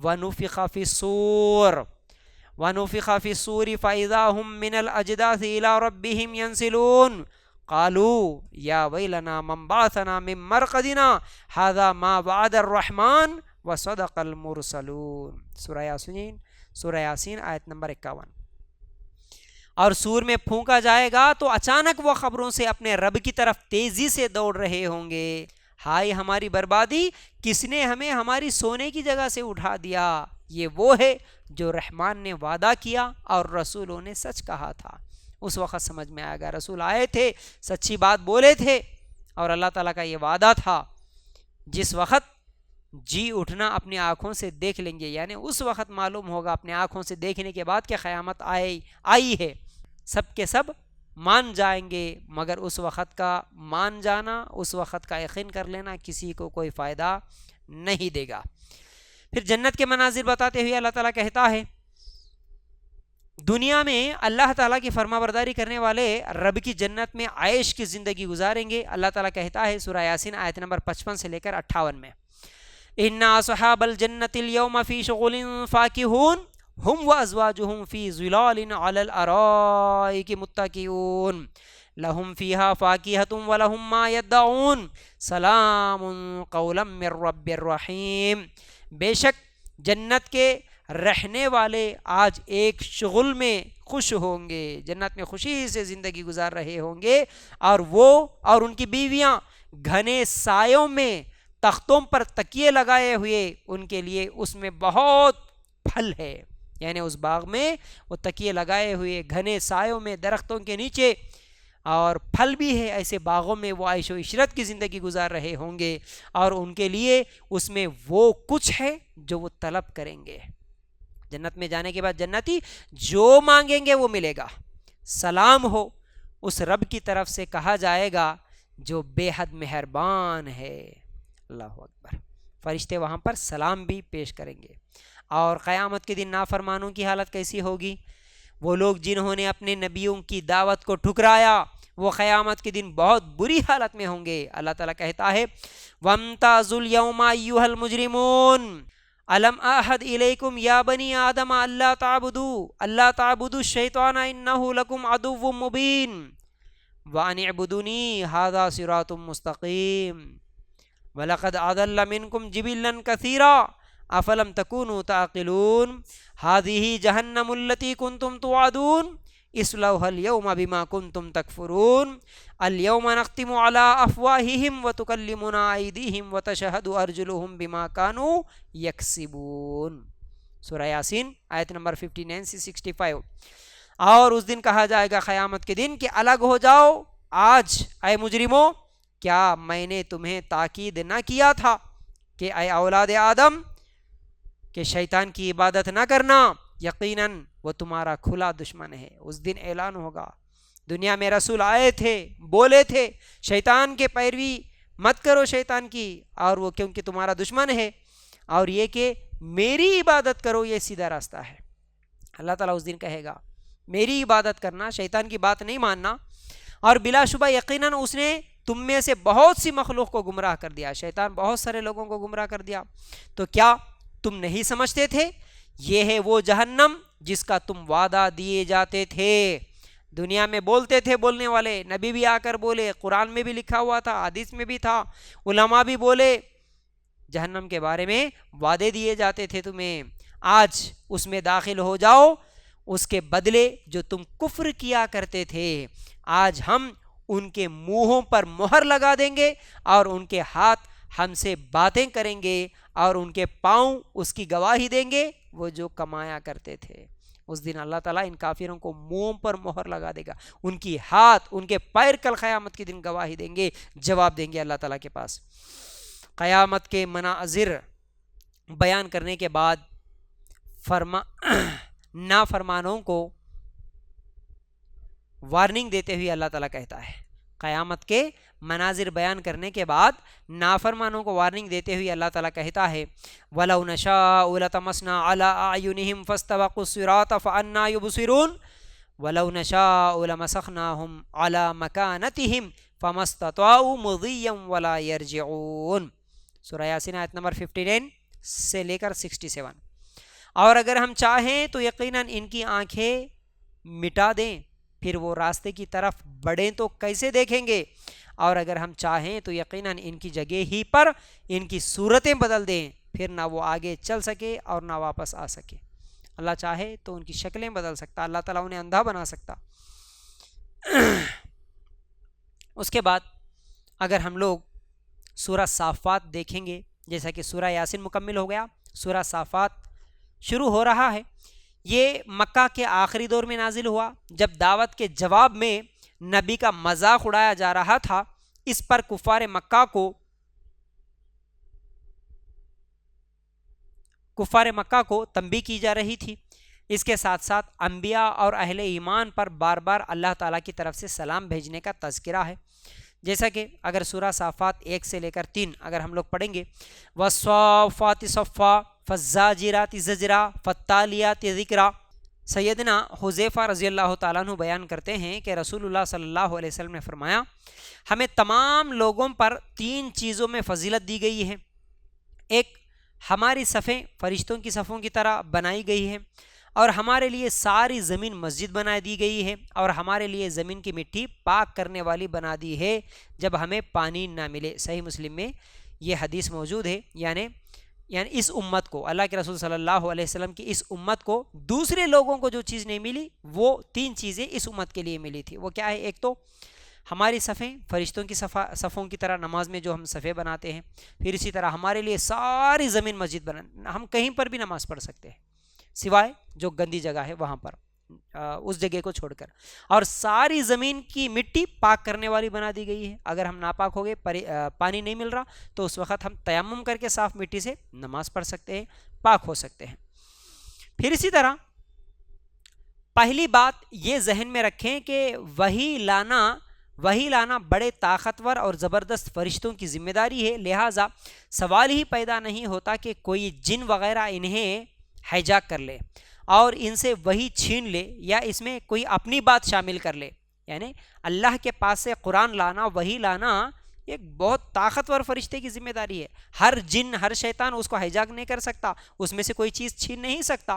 وَنُفِخَ فِي الصُّورِ وَنُفِخَ فِي الصُّورِ فَإِذَا هُم مِّنَ الْأَجْدَاثِ إِلَىٰ رَبِّهِمْ يَنْسِلُونَ قَالُوا يَا وَيْلَنَا مَنْ بَعَثَنَا مِنْ مَرْقَدِنَا هَذَا مَا وَعَدَ الرَّحْمَنُ وَصَدَقَ الْمُرْسَلُونَ۔ سورہ یاسین آیت نمبر 51۔ اور سور میں پھونکا جائے گا تو اچانک وہ خبروں سے اپنے رب کی طرف تیزی سے دوڑ رہے ہوں گے، ہائے ہماری بربادی، کس نے ہمیں ہماری سونے کی جگہ سے اٹھا دیا۔ یہ وہ ہے جو رحمان نے وعدہ کیا اور رسولوں نے سچ کہا تھا۔ اس وقت سمجھ میں آئے گا رسول آئے تھے، سچی بات بولے تھے، اور اللہ تعالیٰ کا یہ وعدہ تھا جس وقت جی اٹھنا اپنی آنکھوں سے دیکھ لیں گے، یعنی اس وقت معلوم ہوگا اپنے آنکھوں سے دیکھنے کے بعد کہ قیامت آئی ہے، سب کے سب مان جائیں گے، مگر اس وقت کا مان جانا، اس وقت کا یقین کر لینا کسی کو کوئی فائدہ نہیں دے گا۔ پھر جنت کے مناظر بتاتے ہوئے اللہ تعالیٰ کہتا ہے دنیا میں اللہ تعالیٰ کی فرما برداری کرنے والے رب کی جنت میں عیش کی زندگی گزاریں گے۔ اللہ تعالیٰ کہتا ہے سورہ یاسین آیت نمبر 55 سے لے کر 58 میں ان اصحاب الجنت اليوم فی شغل فاکہون ہم وازواجہم فی ظلال علی الارائک متکئون لہم فیہا فاکہۃ ولہم ما یدعون سلام قولا من رب الرحیم۔ بے شک جنت کے رہنے والے آج ایک شغل میں خوش ہوں گے، جنت میں خوشی سے زندگی گزار رہے ہوں گے، اور وہ اور ان کی بیویاں گھنے سایوں میں تختوں پر تکیے لگائے ہوئے، ان کے لیے اس میں بہت پھل ہے، یعنی اس باغ میں وہ تکیے لگائے ہوئے گھنے سایوں میں درختوں کے نیچے اور پھل بھی ہے، ایسے باغوں میں وہ عیش و عشرت کی زندگی گزار رہے ہوں گے، اور ان کے لیے اس میں وہ کچھ ہے جو وہ طلب کریں گے۔ جنت میں جانے کے بعد جنتی جو مانگیں گے وہ ملے گا۔ سلام ہو اس رب کی طرف سے کہا جائے گا جو بے حد مہربان ہے۔ اللہ اکبر۔ فرشتے وہاں پر سلام بھی پیش کریں گے۔ اور قیامت کے دن نافرمانوں کی حالت کیسی ہوگی؟ وہ لوگ جنہوں نے اپنے نبیوں کی دعوت کو ٹھکرایا وہ قیامت کے دن بہت بری حالت میں ہوں گے۔ اللہ تعالیٰ کہتا ہے وَامْتَازُوا الْيَوْمَ أَيُّهَا الْمُجْرِمُونَ أَلَمْ أَعْهَدْ إِلَيْكُمْ يَا بَنِي آدَمَ أَلَّا تَعْبُدُوا الشَّيْطَانَ إِنَّهُ لَكُمْ عَدُوٌّ مُّبِينٌ وَأَنِ اعْبُدُونِي هَذَا صِرَاطٌ مُّسْتَقِيمٌ وَلَقَدْ أَضَلَّ مِنْكُمْ جِبِلًّا كَثِيرًا أَفَلَمْ تَكُونُوا تَعْقِلُونَ هَذِهِ جَهَنَّمُ الَّتِي كُنْتُمْ تُوعَدُونَ اصْلَوْهَا الْيَوْمَ بِمَا كُنْتُمْ تَكْفُرُونَ الْيَوْمَ نَخْتِمُ عَلَىٰ أَفْوَاهِهِمْ وَتُكَلِّمُنَا أَيْدِيهِمْ وَتَشْهَدُ أَرْجُلُهُمْ بِمَا كَانُوا يَكْسِبُونَ۔ سورہ یاسین آیت نمبر 59 سے 65۔ اور اس دن کہا جائے گا قیامت کے دن کہ الگ ہو جاؤ آج اے مجرموں، کیا میں نے تمہیں تاکید نہ کیا تھا کہ اے اولاد آدم کہ شیطان کی عبادت نہ کرنا، یقیناً وہ تمہارا کھلا دشمن ہے۔ اس دن اعلان ہوگا دنیا میں رسول آئے تھے، بولے تھے شیطان کے پیروی مت کرو شیطان کی، اور وہ کیونکہ تمہارا دشمن ہے، اور یہ کہ میری عبادت کرو یہ سیدھا راستہ ہے۔ اللہ تعالیٰ اس دن کہے گا میری عبادت کرنا، شیطان کی بات نہیں ماننا، اور بلا شبہ یقیناً اس نے تم میں سے بہت سی مخلوق کو گمراہ کر دیا، شیطان بہت سارے لوگوں کو گمراہ کر دیا۔ تو کیا تم نہیں سمجھتے تھے یہ ہے وہ جہنم جس کا تم وعدہ دیے جاتے تھے؟ دنیا میں بولتے تھے بولنے والے، نبی بھی آ کر بولے، قرآن میں بھی لکھا ہوا تھا، حدیث میں بھی تھا، علماء بھی بولے، جہنم کے بارے میں وعدے دیے جاتے تھے تمہیں۔ آج اس میں داخل ہو جاؤ، اس کے بدلے جو تم کفر کیا کرتے تھے آج ہم ان کے منہوں پر مہر لگا دیں گے، اور ان کے ہاتھ ہم سے باتیں کریں گے، اور ان کے پاؤں اس کی گواہی دیں گے وہ جو کمایا کرتے تھے۔ اس دن اللہ تعالیٰ ان کافروں کو منہوں پر مہر لگا دے گا، ان کی ہاتھ ان کے پیر کل قیامت کے دن گواہی دیں گے، جواب دیں گے اللہ تعالیٰ کے پاس۔ قیامت کے مناظر بیان کرنے کے بعد نافرمانوں کو وارننگ دیتے ہوئے اللہ تعالیٰ کہتا ہے، قیامت کے مناظر بیان کرنے کے بعد نافرمانوں کو وارننگ دیتے ہوئے اللہ تعالیٰ کہتا ہے وَلَوْ نَشَاءُ لَطَمَسْنَا عَلَىٰ أَعْيُنِهِمْ فَاسْتَبَقُوا الصِّرَاطَ فَأَنَّىٰ يُبْصِرُونَ وَلَوْ نَشَاءُ لَمَسَخْنَاهُمْ عَلَىٰ مَكَانَتِهِمْ فما استطاعوا مضيا ولا يرجعون، سورہ یاسین آیت نمبر 59 سے لے کر 67۔ اور اگر ہم چاہیں تو یقیناً ان کی آنکھیں مٹا دیں، پھر وہ راستے کی طرف بڑھیں تو کیسے دیکھیں گے، اور اگر ہم چاہیں تو یقیناً ان کی جگہ ہی پر ان کی صورتیں بدل دیں، پھر نہ وہ آگے چل سکے اور نہ واپس آ سکے۔ اللہ چاہے تو ان کی شکلیں بدل سکتا، اللہ تعالیٰ انہیں اندھا بنا سکتا۔ اس کے بعد اگر ہم لوگ سورہ صافات دیکھیں گے، جیسا کہ سورہ یاسین مکمل ہو گیا، سورہ صافات شروع ہو رہا ہے۔ یہ مکہ کے آخری دور میں نازل ہوا، جب دعوت کے جواب میں نبی کا مذاق اڑایا جا رہا تھا۔ اس پر کفار مکہ کو تنبیہ کی جا رہی تھی۔ اس کے ساتھ ساتھ انبیاء اور اہل ایمان پر بار بار اللہ تعالیٰ کی طرف سے سلام بھیجنے کا تذکرہ ہے، جیسا کہ اگر سورہ صافات 1 سے لے کر 3 اگر ہم لوگ پڑھیں گے، وَالصَّافَّاتِ صَفًّا فَالزَّاجِرَاتِ زَجْرًا فَالتَّالِيَاتِ ذِکْرًا۔ سیدنا حذیفہ رضی اللہ تعالیٰ عنہ بیان کرتے ہیں کہ رسول اللہ صلی اللہ علیہ وسلم نے فرمایا، ہمیں تمام لوگوں پر 3 چیزوں میں فضیلت دی گئی ہے۔ ایک، ہماری صفیں فرشتوں کی صفوں کی طرح بنائی گئی ہے، اور ہمارے لیے ساری زمین مسجد بنا دی گئی ہے، اور ہمارے لیے زمین کی مٹی پاک کرنے والی بنا دی ہے جب ہمیں پانی نہ ملے۔ صحیح مسلم میں یہ حدیث موجود ہے۔ یعنی اس امت کو، اللہ کے رسول صلی اللہ علیہ وسلم کی اس امت کو دوسرے لوگوں کو جو چیز نہیں ملی، وہ 3 چیزیں اس امت کے لیے ملی تھی۔ وہ کیا ہے؟ ایک تو ہماری صفیں فرشتوں کی صفوں کی طرح نماز میں جو ہم صفیں بناتے ہیں، پھر اسی طرح ہمارے لیے ساری زمین مسجد بنا، ہم کہیں پر بھی نماز پڑھ سکتے ہیں سوائے جو گندی جگہ ہے وہاں پر، اس جگہ کو چھوڑ کر، اور ساری زمین کی مٹی پاک کرنے والی بنا دی گئی ہے۔ اگر ہم ناپاک ہو گئے، پانی نہیں مل رہا، تو اس وقت ہم تیمم کر کے صاف مٹی سے نماز پڑھ سکتے ہیں، پاک ہو سکتے ہیں۔ پھر اسی طرح پہلی بات یہ ذہن میں رکھیں کہ وحی لانا بڑے طاقتور اور زبردست فرشتوں کی ذمہ داری ہے، لہٰذا سوال ہی پیدا نہیں ہوتا کہ کوئی جن وغیرہ انہیں ہیجاک کر لے اور ان سے وہی چھین لے، یا اس میں کوئی اپنی بات شامل کر لے۔ یعنی اللہ کے پاس سے قرآن لانا، وہی لانا ایک بہت طاقتور فرشتے کی ذمہ داری ہے۔ ہر جن، ہر شیطان اس کو ہیجاک نہیں کر سکتا، اس میں سے کوئی چیز چھین نہیں سکتا۔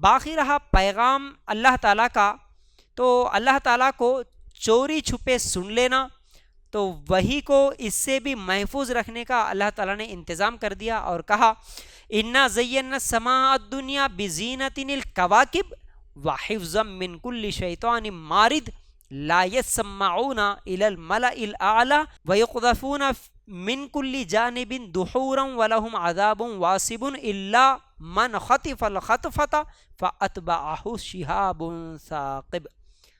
باقی رہا پیغام اللہ تعالیٰ کا، تو اللہ تعالیٰ کو چوری چھپے سن لینا، تو وہی کو اس سے بھی محفوظ رکھنے کا اللہ تعالیٰ نے انتظام کر دیا، اور کہا اِنَّا زَيَّنَّا السَّمَاءَ الدُّنْيَا بِزِينَةٍ الْكَوَاكِبِ وَحِفْظًا مِّن كُلِّ شَيْطَانٍ مَارِدٍ لَا يَسْمَعُونَ إِلَى الْمَلَإِ الْأَعْلَى وَيُقْذَفُونَ مِن كُلِّ جَانِبٍ دُحُورًا وَلَهُمْ عَذَابٌ وَاصِبٌ إِلَّا مَنْ خَطِفَ الْخَطْفَةَ فَأَتْبَعَهُ شِهَابٌ ثَاقِبٌ۔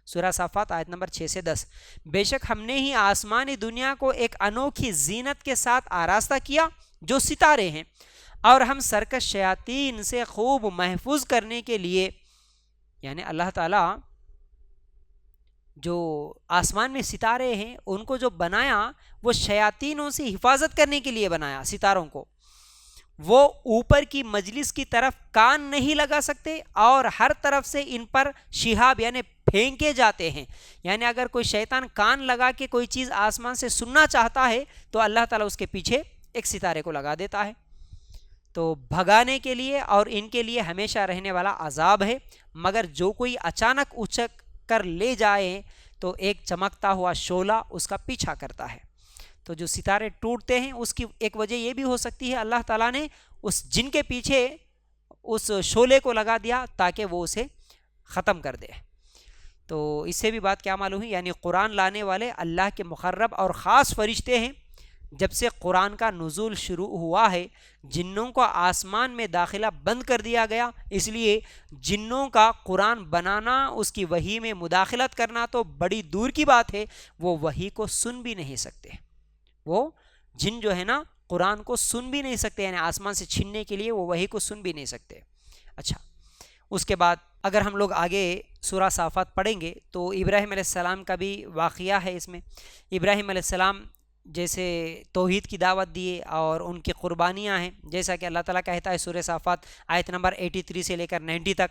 سورہ صافات آیت نمبر 6 سے 10۔ بے شک ہم نے ہی آسمانی دنیا کو ایک انوکھی زینت کے ساتھ آراستہ کیا جو ستارے ہیں، اور ہم سرکش شیاطین سے خوب محفوظ کرنے کے لیے، یعنی اللہ تعالیٰ جو آسمان میں ستارے ہیں ان کو جو بنایا، وہ شیاطینوں سے حفاظت کرنے کے لیے بنایا۔ ستاروں کو وہ اوپر کی مجلس کی طرف کان نہیں لگا سکتے، اور ہر طرف سے ان پر شہاب یعنی پھینکے جاتے ہیں۔ یعنی اگر کوئی شیطان کان لگا کے کوئی چیز آسمان سے سننا چاہتا ہے تو اللہ تعالیٰ اس کے پیچھے ایک ستارے کو لگا دیتا ہے، تو بھگانے کے لیے، اور ان کے لیے ہمیشہ رہنے والا عذاب ہے۔ مگر جو کوئی اچانک اچک کر لے جائے تو ایک چمکتا ہوا شعلہ اس کا پیچھا کرتا ہے۔ تو جو ستارے ٹوٹتے ہیں اس کی ایک وجہ یہ بھی ہو سکتی ہے اللہ تعالیٰ نے اس جن کے پیچھے اس شعلے کو لگا دیا تاکہ وہ اسے ختم کر دے۔ تو اس سے بھی بات کیا معلوم ہے؟ یعنی قرآن لانے والے اللہ کے مقرب اور خاص فرشتے ہیں۔ جب سے قرآن کا نزول شروع ہوا ہے، جنوں کو آسمان میں داخلہ بند کر دیا گیا، اس لیے جنوں کا قرآن بنانا، اس کی وحی میں مداخلت کرنا تو بڑی دور کی بات ہے، وہ وحی کو سن بھی نہیں سکتے۔ وہ جن جو ہے نا قرآن کو سن بھی نہیں سکتے، یعنی آسمان سے چھیننے کے لیے وہ وحی کو سن بھی نہیں سکتے۔ اچھا، اس کے بعد اگر ہم لوگ آگے سورہ صافات پڑھیں گے تو ابراہیم علیہ السلام کا بھی واقعہ ہے اس میں۔ ابراہیم علیہ السلام جیسے توحید کی دعوت دیے اور ان کی قربانیاں ہیں، جیسا کہ اللہ تعالیٰ کہتا ہے سورہ صافات آیت نمبر 83 سے لے کر 90 تک،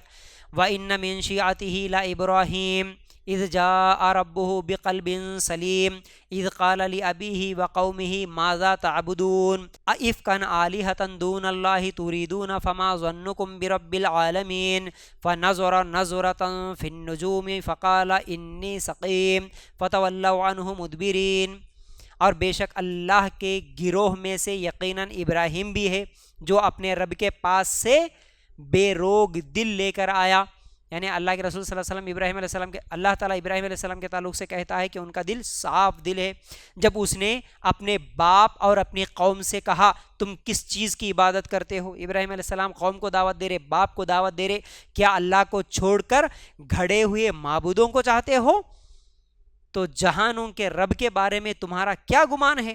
وَإِنَّ مِن شِيعَتِهِ لَإِبْرَاهِيمَ اذ جاء ربه بقلب سلیم اذ قال لأبیہ وقومہ ماذا تعبدون ائفکا آلہۃ دون اللہ تریدون فما ظنکم برب العالمین فنظر نظرۃ فی النجوم فقال انی سقیم فتولوا عنہ مدبرین۔ اور بے شک اللہ کے گروہ میں سے یقیناً ابراہیم بھی ہے جو اپنے رب کے پاس سے بے روگ دل لے کر آیا، یعنی اللہ کے رسول صلی اللہ علیہ وسلم ابراہیم علیہ السلام کے اللہ تعالیٰ ابراہیم علیہ السلام کے تعلق سے کہتا ہے کہ ان کا دل صاف دل ہے۔ جب اس نے اپنے باپ اور اپنی قوم سے کہا تم کس چیز کی عبادت کرتے ہو، ابراہیم علیہ السلام قوم کو دعوت دے رہے، باپ کو دعوت دے رہے، کیا اللہ کو چھوڑ کر گھڑے ہوئے معبودوں کو چاہتے ہو؟ تو جہانوں کے رب کے بارے میں تمہارا کیا گمان ہے؟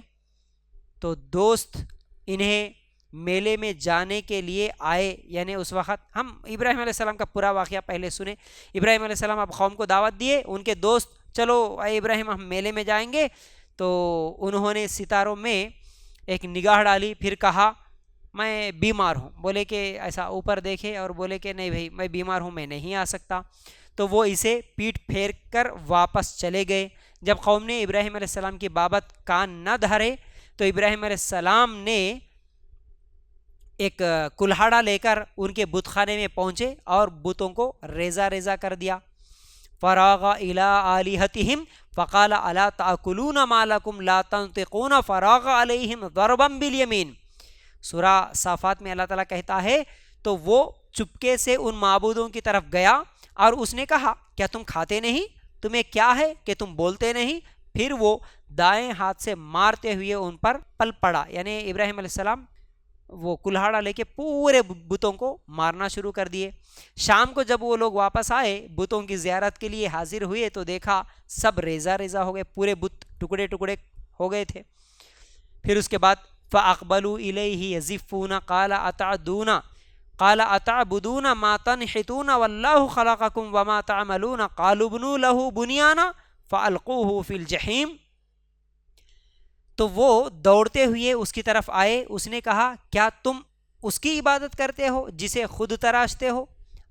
تو دوست انہیں میلے میں جانے کے لیے آئے، یعنی اس وقت ہم ابراہیم علیہ السلام کا پورا واقعہ پہلے سنیں۔ ابراہیم علیہ السلام اب قوم کو دعوت دیے، ان کے دوست چلو اے ابراہیم ہم میلے میں جائیں گے، تو انہوں نے ستاروں میں ایک نگاہ ڈالی، پھر کہا میں بیمار ہوں، بولے کہ ایسا اوپر دیکھے اور بولے کہ نہیں بھائی میں بیمار ہوں، میں نہیں آ سکتا، تو وہ اسے پیٹ پھیر کر واپس چلے گئے۔ جب قوم نے ابراہیم علیہ السلام کی بابت کان نہ دھرے تو ابراہیم علیہ السلام نے ایک کلہاڑا لے کر ان کے بت خانے میں پہنچے اور بتوں کو ریزہ ریزہ کر دیا۔ فراغ الی آلہتہم فقال الا تاکلون ما لکم لا تنطقون فراغ علیہم ضربا بالیمین۔ سورہ صافات میں اللہ تعالیٰ کہتا ہے تو وہ چپکے سے ان معبودوں کی طرف گیا اور اس نے کہا کیا تم کھاتے نہیں؟ تمہیں کیا ہے کہ تم بولتے نہیں؟ پھر وہ دائیں ہاتھ سے مارتے ہوئے ان پر پل پڑا، یعنی ابراہیم علیہ السلام وہ کلہاڑا لے کے پورے بتوں کو مارنا شروع کر دیے۔ شام کو جب وہ لوگ واپس آئے بتوں کی زیارت کے لیے حاضر ہوئے تو دیکھا سب ریزہ ریزہ ہو گئے، پورے بت ٹکڑے ٹکڑے ہو گئے تھے۔ پھر اس کے بعد فَأَقْبَلُوا إِلَيْهِ يَزِفُّونَ قَالَ أَتَعْبُدُونَ مَا تَنْحِتُونَ وَاللَّهُ خَلَقَكُمْ وَمَا تَعْمَلُونَ قَالُوا ابْنُوا لَهُ بُنْيَانًا فَأَلْقُوهُ فِي الْجَحِيمِ۔ تو وہ دوڑتے ہوئے اس کی طرف آئے، اس نے کہا کیا تم اس کی عبادت کرتے ہو جسے خود تراشتے ہو،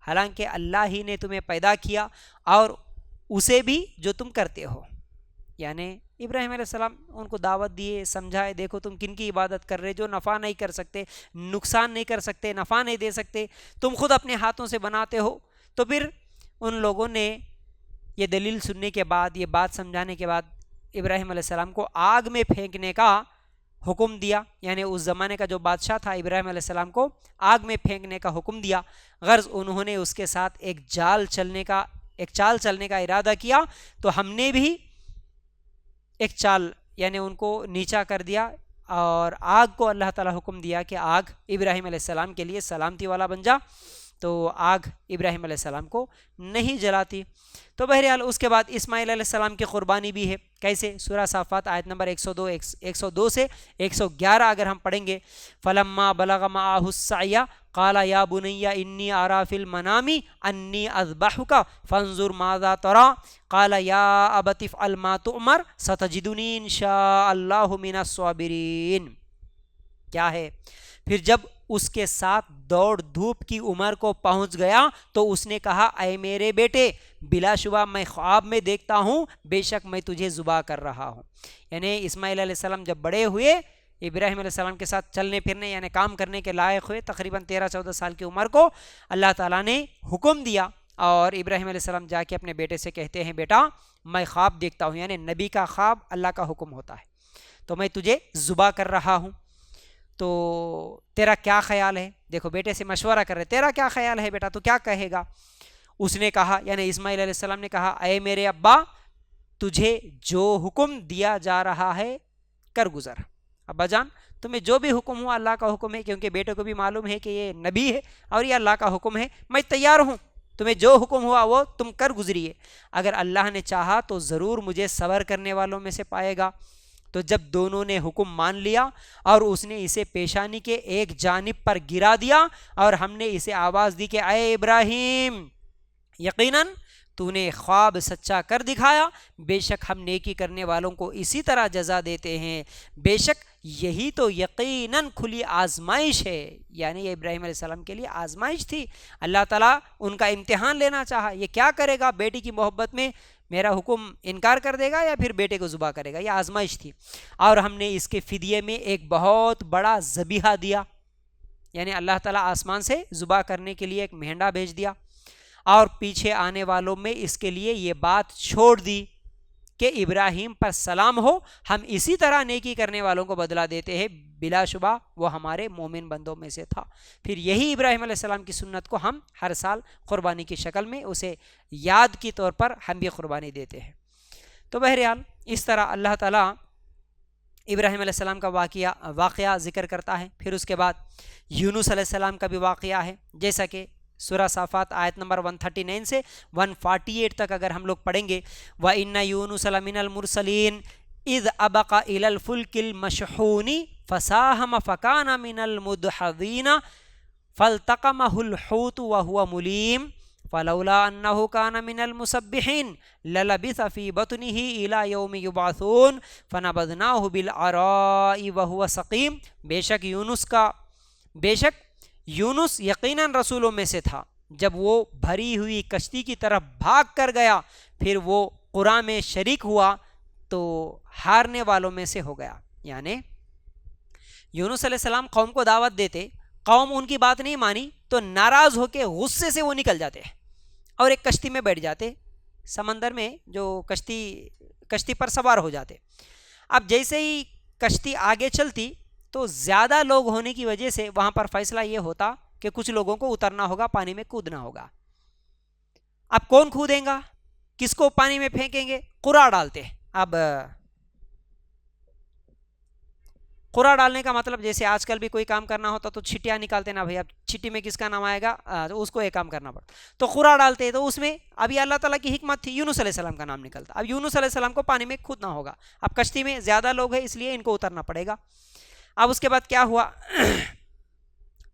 حالانکہ اللہ ہی نے تمہیں پیدا کیا اور اسے بھی جو تم کرتے ہو۔ یعنی ابراہیم علیہ السلام ان کو دعوت دیے، سمجھائے دیکھو تم کن کی عبادت کر رہے جو نفع نہیں کر سکتے، نقصان نہیں کر سکتے، نفع نہیں دے سکتے، تم خود اپنے ہاتھوں سے بناتے ہو۔ تو پھر ان لوگوں نے یہ دلیل سننے کے بعد، یہ بات سمجھانے کے بعد ابراہیم علیہ السلام کو آگ میں پھینکنے کا حکم دیا، یعنی اس زمانے کا جو بادشاہ تھا ابراہیم علیہ السلام کو آگ میں پھینکنے کا حکم دیا۔ غرض انہوں نے اس کے ساتھ ایک چال چلنے کا ارادہ کیا، تو ہم نے بھی ایک چال یعنی ان کو نیچا کر دیا اور آگ کو اللہ تعالیٰ حکم دیا کہ آگ ابراہیم علیہ السلام کے لیے سلامتی والا بن جا، تو آگ ابراہیم علیہ السلام کو نہیں جلاتی۔ تو بہرحال اس کے بعد اسماعیل علیہ السلام کی قربانی بھی ہے، کیسے؟ سورہ صافات آیت نمبر 102 سے 111 اگر ہم پڑھیں گے، فلما بلغ معه السعی قال یا بنی انی ارى فی المنام انی اذبحک فانظر ماذا ترى قال یا ابت افعل ما تؤمر ستجدنی ان شاء اللہ من الصابرین۔ کیا ہے؟ پھر جب اس کے ساتھ دوڑ دھوپ کی عمر کو پہنچ گیا تو اس نے کہا اے میرے بیٹے بلا شبہ میں خواب میں دیکھتا ہوں، بے شک میں تجھے ذبح کر رہا ہوں۔ یعنی اسماعیل علیہ السلام جب بڑے ہوئے، ابراہیم علیہ السلام کے ساتھ چلنے پھرنے یعنی کام کرنے کے لائق ہوئے، تقریباً 13-14 سال کی عمر کو اللہ تعالیٰ نے حکم دیا اور ابراہیم علیہ السلام جا کے اپنے بیٹے سے کہتے ہیں بیٹا میں خواب دیکھتا ہوں، یعنی نبی کا خواب اللہ کا حکم ہوتا ہے، تو میں تجھے ذبح کر رہا ہوں، تو تیرا کیا خیال ہے؟ دیکھو بیٹے سے مشورہ کر رہے، تیرا کیا خیال ہے بیٹا، تو کیا کہے گا؟ اس نے کہا یعنی اسماعیل علیہ السلام نے کہا اے میرے ابا تجھے جو حکم دیا جا رہا ہے کر گزر، ابا جان تمہیں جو بھی حکم ہوا اللہ کا حکم ہے، کیونکہ بیٹے کو بھی معلوم ہے کہ یہ نبی ہے اور یہ اللہ کا حکم ہے، میں تیار ہوں، تمہیں جو حکم ہوا وہ تم کر گزریے، اگر اللہ نے چاہا تو ضرور مجھے صبر کرنے والوں میں سے پائے گا۔ تو جب دونوں نے حکم مان لیا اور اس نے اسے پیشانی کے ایک جانب پر گرا دیا اور ہم نے اسے آواز دی کہ اے ابراہیم یقیناً تو نے خواب سچا کر دکھایا، بے شک ہم نیکی کرنے والوں کو اسی طرح جزا دیتے ہیں، بے شک یہی تو یقیناً کھلی آزمائش ہے، یعنی یہ ابراہیم علیہ السلام کے لیے آزمائش تھی، اللہ تعالیٰ ان کا امتحان لینا چاہا، یہ کیا کرے گا بیٹی کی محبت میں میرا حکم انکار کر دے گا یا پھر بیٹے کو ذبح کرے گا. یہ آزمائش تھی. اور ہم نے اس کے فدیے میں ایک بہت بڑا ذبیحہ دیا, یعنی اللہ تعالیٰ آسمان سے ذبح کرنے کے لیے ایک مہنڈا بھیج دیا, اور پیچھے آنے والوں میں اس کے لیے یہ بات چھوڑ دی کہ ابراہیم پر سلام ہو, ہم اسی طرح نیکی کرنے والوں کو بدلہ دیتے ہیں, بلا شبہ وہ ہمارے مومن بندوں میں سے تھا. پھر یہی ابراہیم علیہ السلام کی سنت کو ہم ہر سال قربانی کی شکل میں اسے یاد کی طور پر ہم بھی قربانی دیتے ہیں. تو بہرحال اس طرح اللہ تعالیٰ ابراہیم علیہ السلام کا واقعہ ذکر کرتا ہے. پھر اس کے بعد یونس علیہ السلام کا بھی واقعہ ہے, جیسا کہ سورہ صافات آیت نمبر 139 سے 148 تک اگر ہم لوگ پڑھیں گے, وَإِنَّ يُونُسَ لَمِنَ الْمُرْسَلِينَ اِذْ أَبَقَ إِلَى الْفُلْكِ الْمَشْحُونِ فَسَاهَمَ فَكَانَ مِنَ الْمُدْحَضِينَ فَالْتَقَمَهُ الْحُوتُ وَهُوَ مُلِيمٌ فَلَوْلَا أَنَّهُ كَانَ مِنَ الْمُسَبِّحِينَ لَلَبِثَ فِي بَطْنِهِ إِلَى يَوْمِ يُبْعَثُونَ فَنَبَذْنَاهُ بِالْعَرَاءِ وَهُوَ سَقِيمٌ. بے شک یونس یقیناً رسولوں میں سے تھا, جب وہ بھری ہوئی کشتی کی طرف بھاگ کر گیا پھر وہ قرآن میں شریک ہوا تو ہارنے والوں میں سے ہو گیا. یعنی یونس علیہ السلام قوم کو دعوت دیتے, قوم ان کی بات نہیں مانی تو ناراض ہو کے غصے سے وہ نکل جاتے اور ایک کشتی میں بیٹھ جاتے, سمندر میں جو کشتی پر سوار ہو جاتے. اب جیسے ہی کشتی آگے چلتی تو زیادہ لوگ ہونے کی وجہ سے وہاں پر فیصلہ یہ ہوتا کہ کچھ لوگوں کو اترنا ہوگا, پانی میں کودنا ہوگا. اب کون کودیں گا, کس کو پانی میں پھینکیں گے؟ قرعہ ڈالتے. اب قرعہ ڈالنے کا مطلب جیسے آج کل بھی کوئی کام کرنا ہوتا تو چھٹیاں نکالتے نا بھائی, اب چھٹی میں کس کا نام آئے گا اس کو ایک کام کرنا پڑتا, تو قرعہ ڈالتے. تو اس میں ابھی اللہ تعالیٰ کی حکمت تھی, یونس علیہ السلام کا نام نکلتا. اب یونس علیہ السلام کو پانی میں کودنا ہوگا, اب کشتی میں زیادہ لوگ ہیں اس لیے ان کو اترنا پڑے گا. اب اس کے بعد کیا ہوا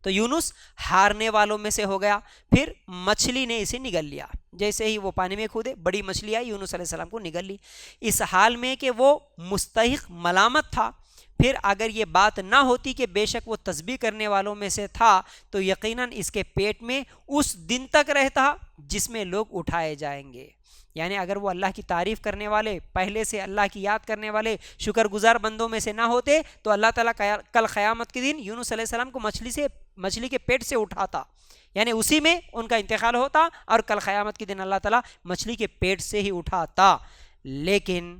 تو یونس ہارنے والوں میں سے ہو گیا. پھر مچھلی نے اسے نگل لیا, جیسے ہی وہ پانی میں کودے بڑی مچھلی آئی یونس علیہ السلام کو نگل لی, اس حال میں کہ وہ مستحق ملامت تھا. پھر اگر یہ بات نہ ہوتی کہ بے شک وہ تسبیح کرنے والوں میں سے تھا تو یقیناً اس کے پیٹ میں اس دن تک رہتا جس میں لوگ اٹھائے جائیں گے. یعنی اگر وہ اللہ کی تعریف کرنے والے, پہلے سے اللہ کی یاد کرنے والے شکر گزار بندوں میں سے نہ ہوتے تو اللہ تعالیٰ کل قیامت کے دن یونس علیہ السلام کو مچھلی کے پیٹ سے اٹھاتا, یعنی اسی میں ان کا انتقال ہوتا اور کل قیامت کے دن اللہ تعالیٰ مچھلی کے پیٹ سے ہی اٹھاتا. لیکن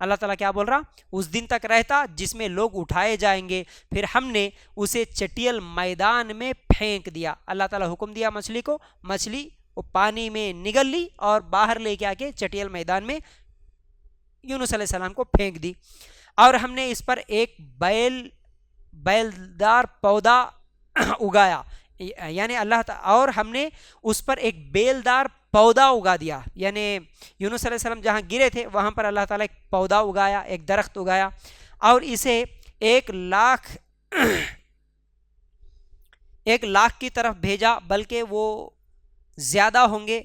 اللہ تعالیٰ کیا بول رہا, اس دن تک رہتا جس میں لوگ اٹھائے جائیں گے. پھر ہم نے اسے چٹیل میدان میں پھینک دیا. اللہ تعالیٰ حکم دیا مچھلی کو, مچھلی وہ پانی میں نگل لی اور باہر لے کے آ کے چٹیل میدان میں یونس علیہ السلام کو پھینک دی. اور ہم نے اس پر ایک بیلدار پودا اگایا, یعنی اور ہم نے اس پر ایک بیلدار پودا اگا دیا. یعنی یونس علیہ السلام جہاں گرے تھے وہاں پر اللہ تعالیٰ ایک پودا اگایا, ایک درخت اگایا, اور اسے 1,00,000 کی طرف بھیجا, بلکہ وہ زیادہ ہوں گے.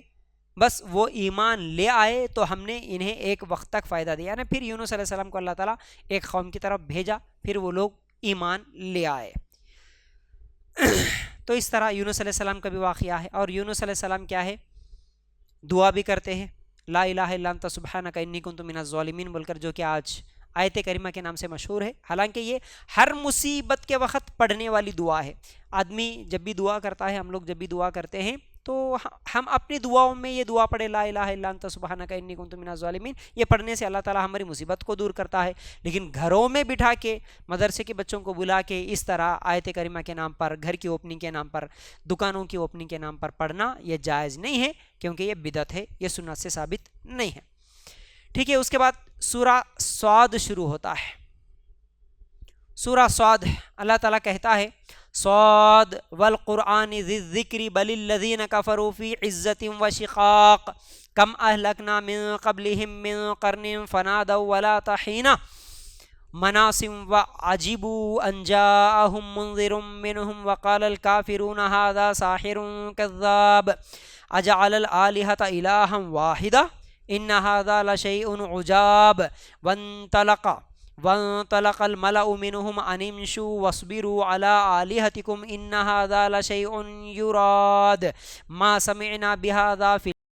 بس وہ ایمان لے آئے تو ہم نے انہیں ایک وقت تک فائدہ دیا. یعنی پھر یونس علیہ السلام کو اللہ تعالیٰ ایک قوم کی طرف بھیجا, پھر وہ لوگ ایمان لے آئے. تو اس طرح یونس علیہ السلام کا بھی واقعہ ہے. اور یونس علیہ السلام کیا ہے, دعا بھی کرتے ہیں, لا الہ الا انت سبحانک انی کنت من الظالمین بول کر, جو کہ آج آیت کریمہ کے نام سے مشہور ہے. حالانکہ یہ ہر مصیبت کے وقت پڑھنے والی دعا ہے. آدمی جب بھی دعا کرتا ہے, ہم لوگ جب بھی دعا کرتے ہیں تو ہم اپنی دعاؤں میں یہ دعا پڑھے, لا الہ الا انت سبحانک انی کنت من الظالمین. یہ پڑھنے سے اللہ تعالیٰ ہماری مصیبت کو دور کرتا ہے. لیکن گھروں میں بٹھا کے, مدرسے کے بچوں کو بلا کے اس طرح آیت کریمہ کے نام پر, گھر کی اوپننگ کے نام پر, دکانوں کی اوپننگ کے نام پر پڑھنا یہ جائز نہیں ہے, کیونکہ یہ بدعت ہے, یہ سنت سے ثابت نہیں ہے. ٹھیک ہے. اس کے بعد سورہ صاد شروع ہوتا ہے. سورہ صاد اللہ تعالیٰ کہتا ہے, صاد والقرآن ذی الذکر بل الذین کفروا فی عزت وشقاق کم اہلکنا من قبلہم من قرن فنادوا ولا تحین مناص وعجبوا ان جاءہم منذر منہم وقال الکافرون ھذا ساحر کذاب اجعل الآلہۃ الہا واحدا ان ھذا لشیء عجاب وانطلق الملأ منهم ان امشوا واصبروا على آلهتكم ان هذا لشيء يراد ما سمعنا بهذا في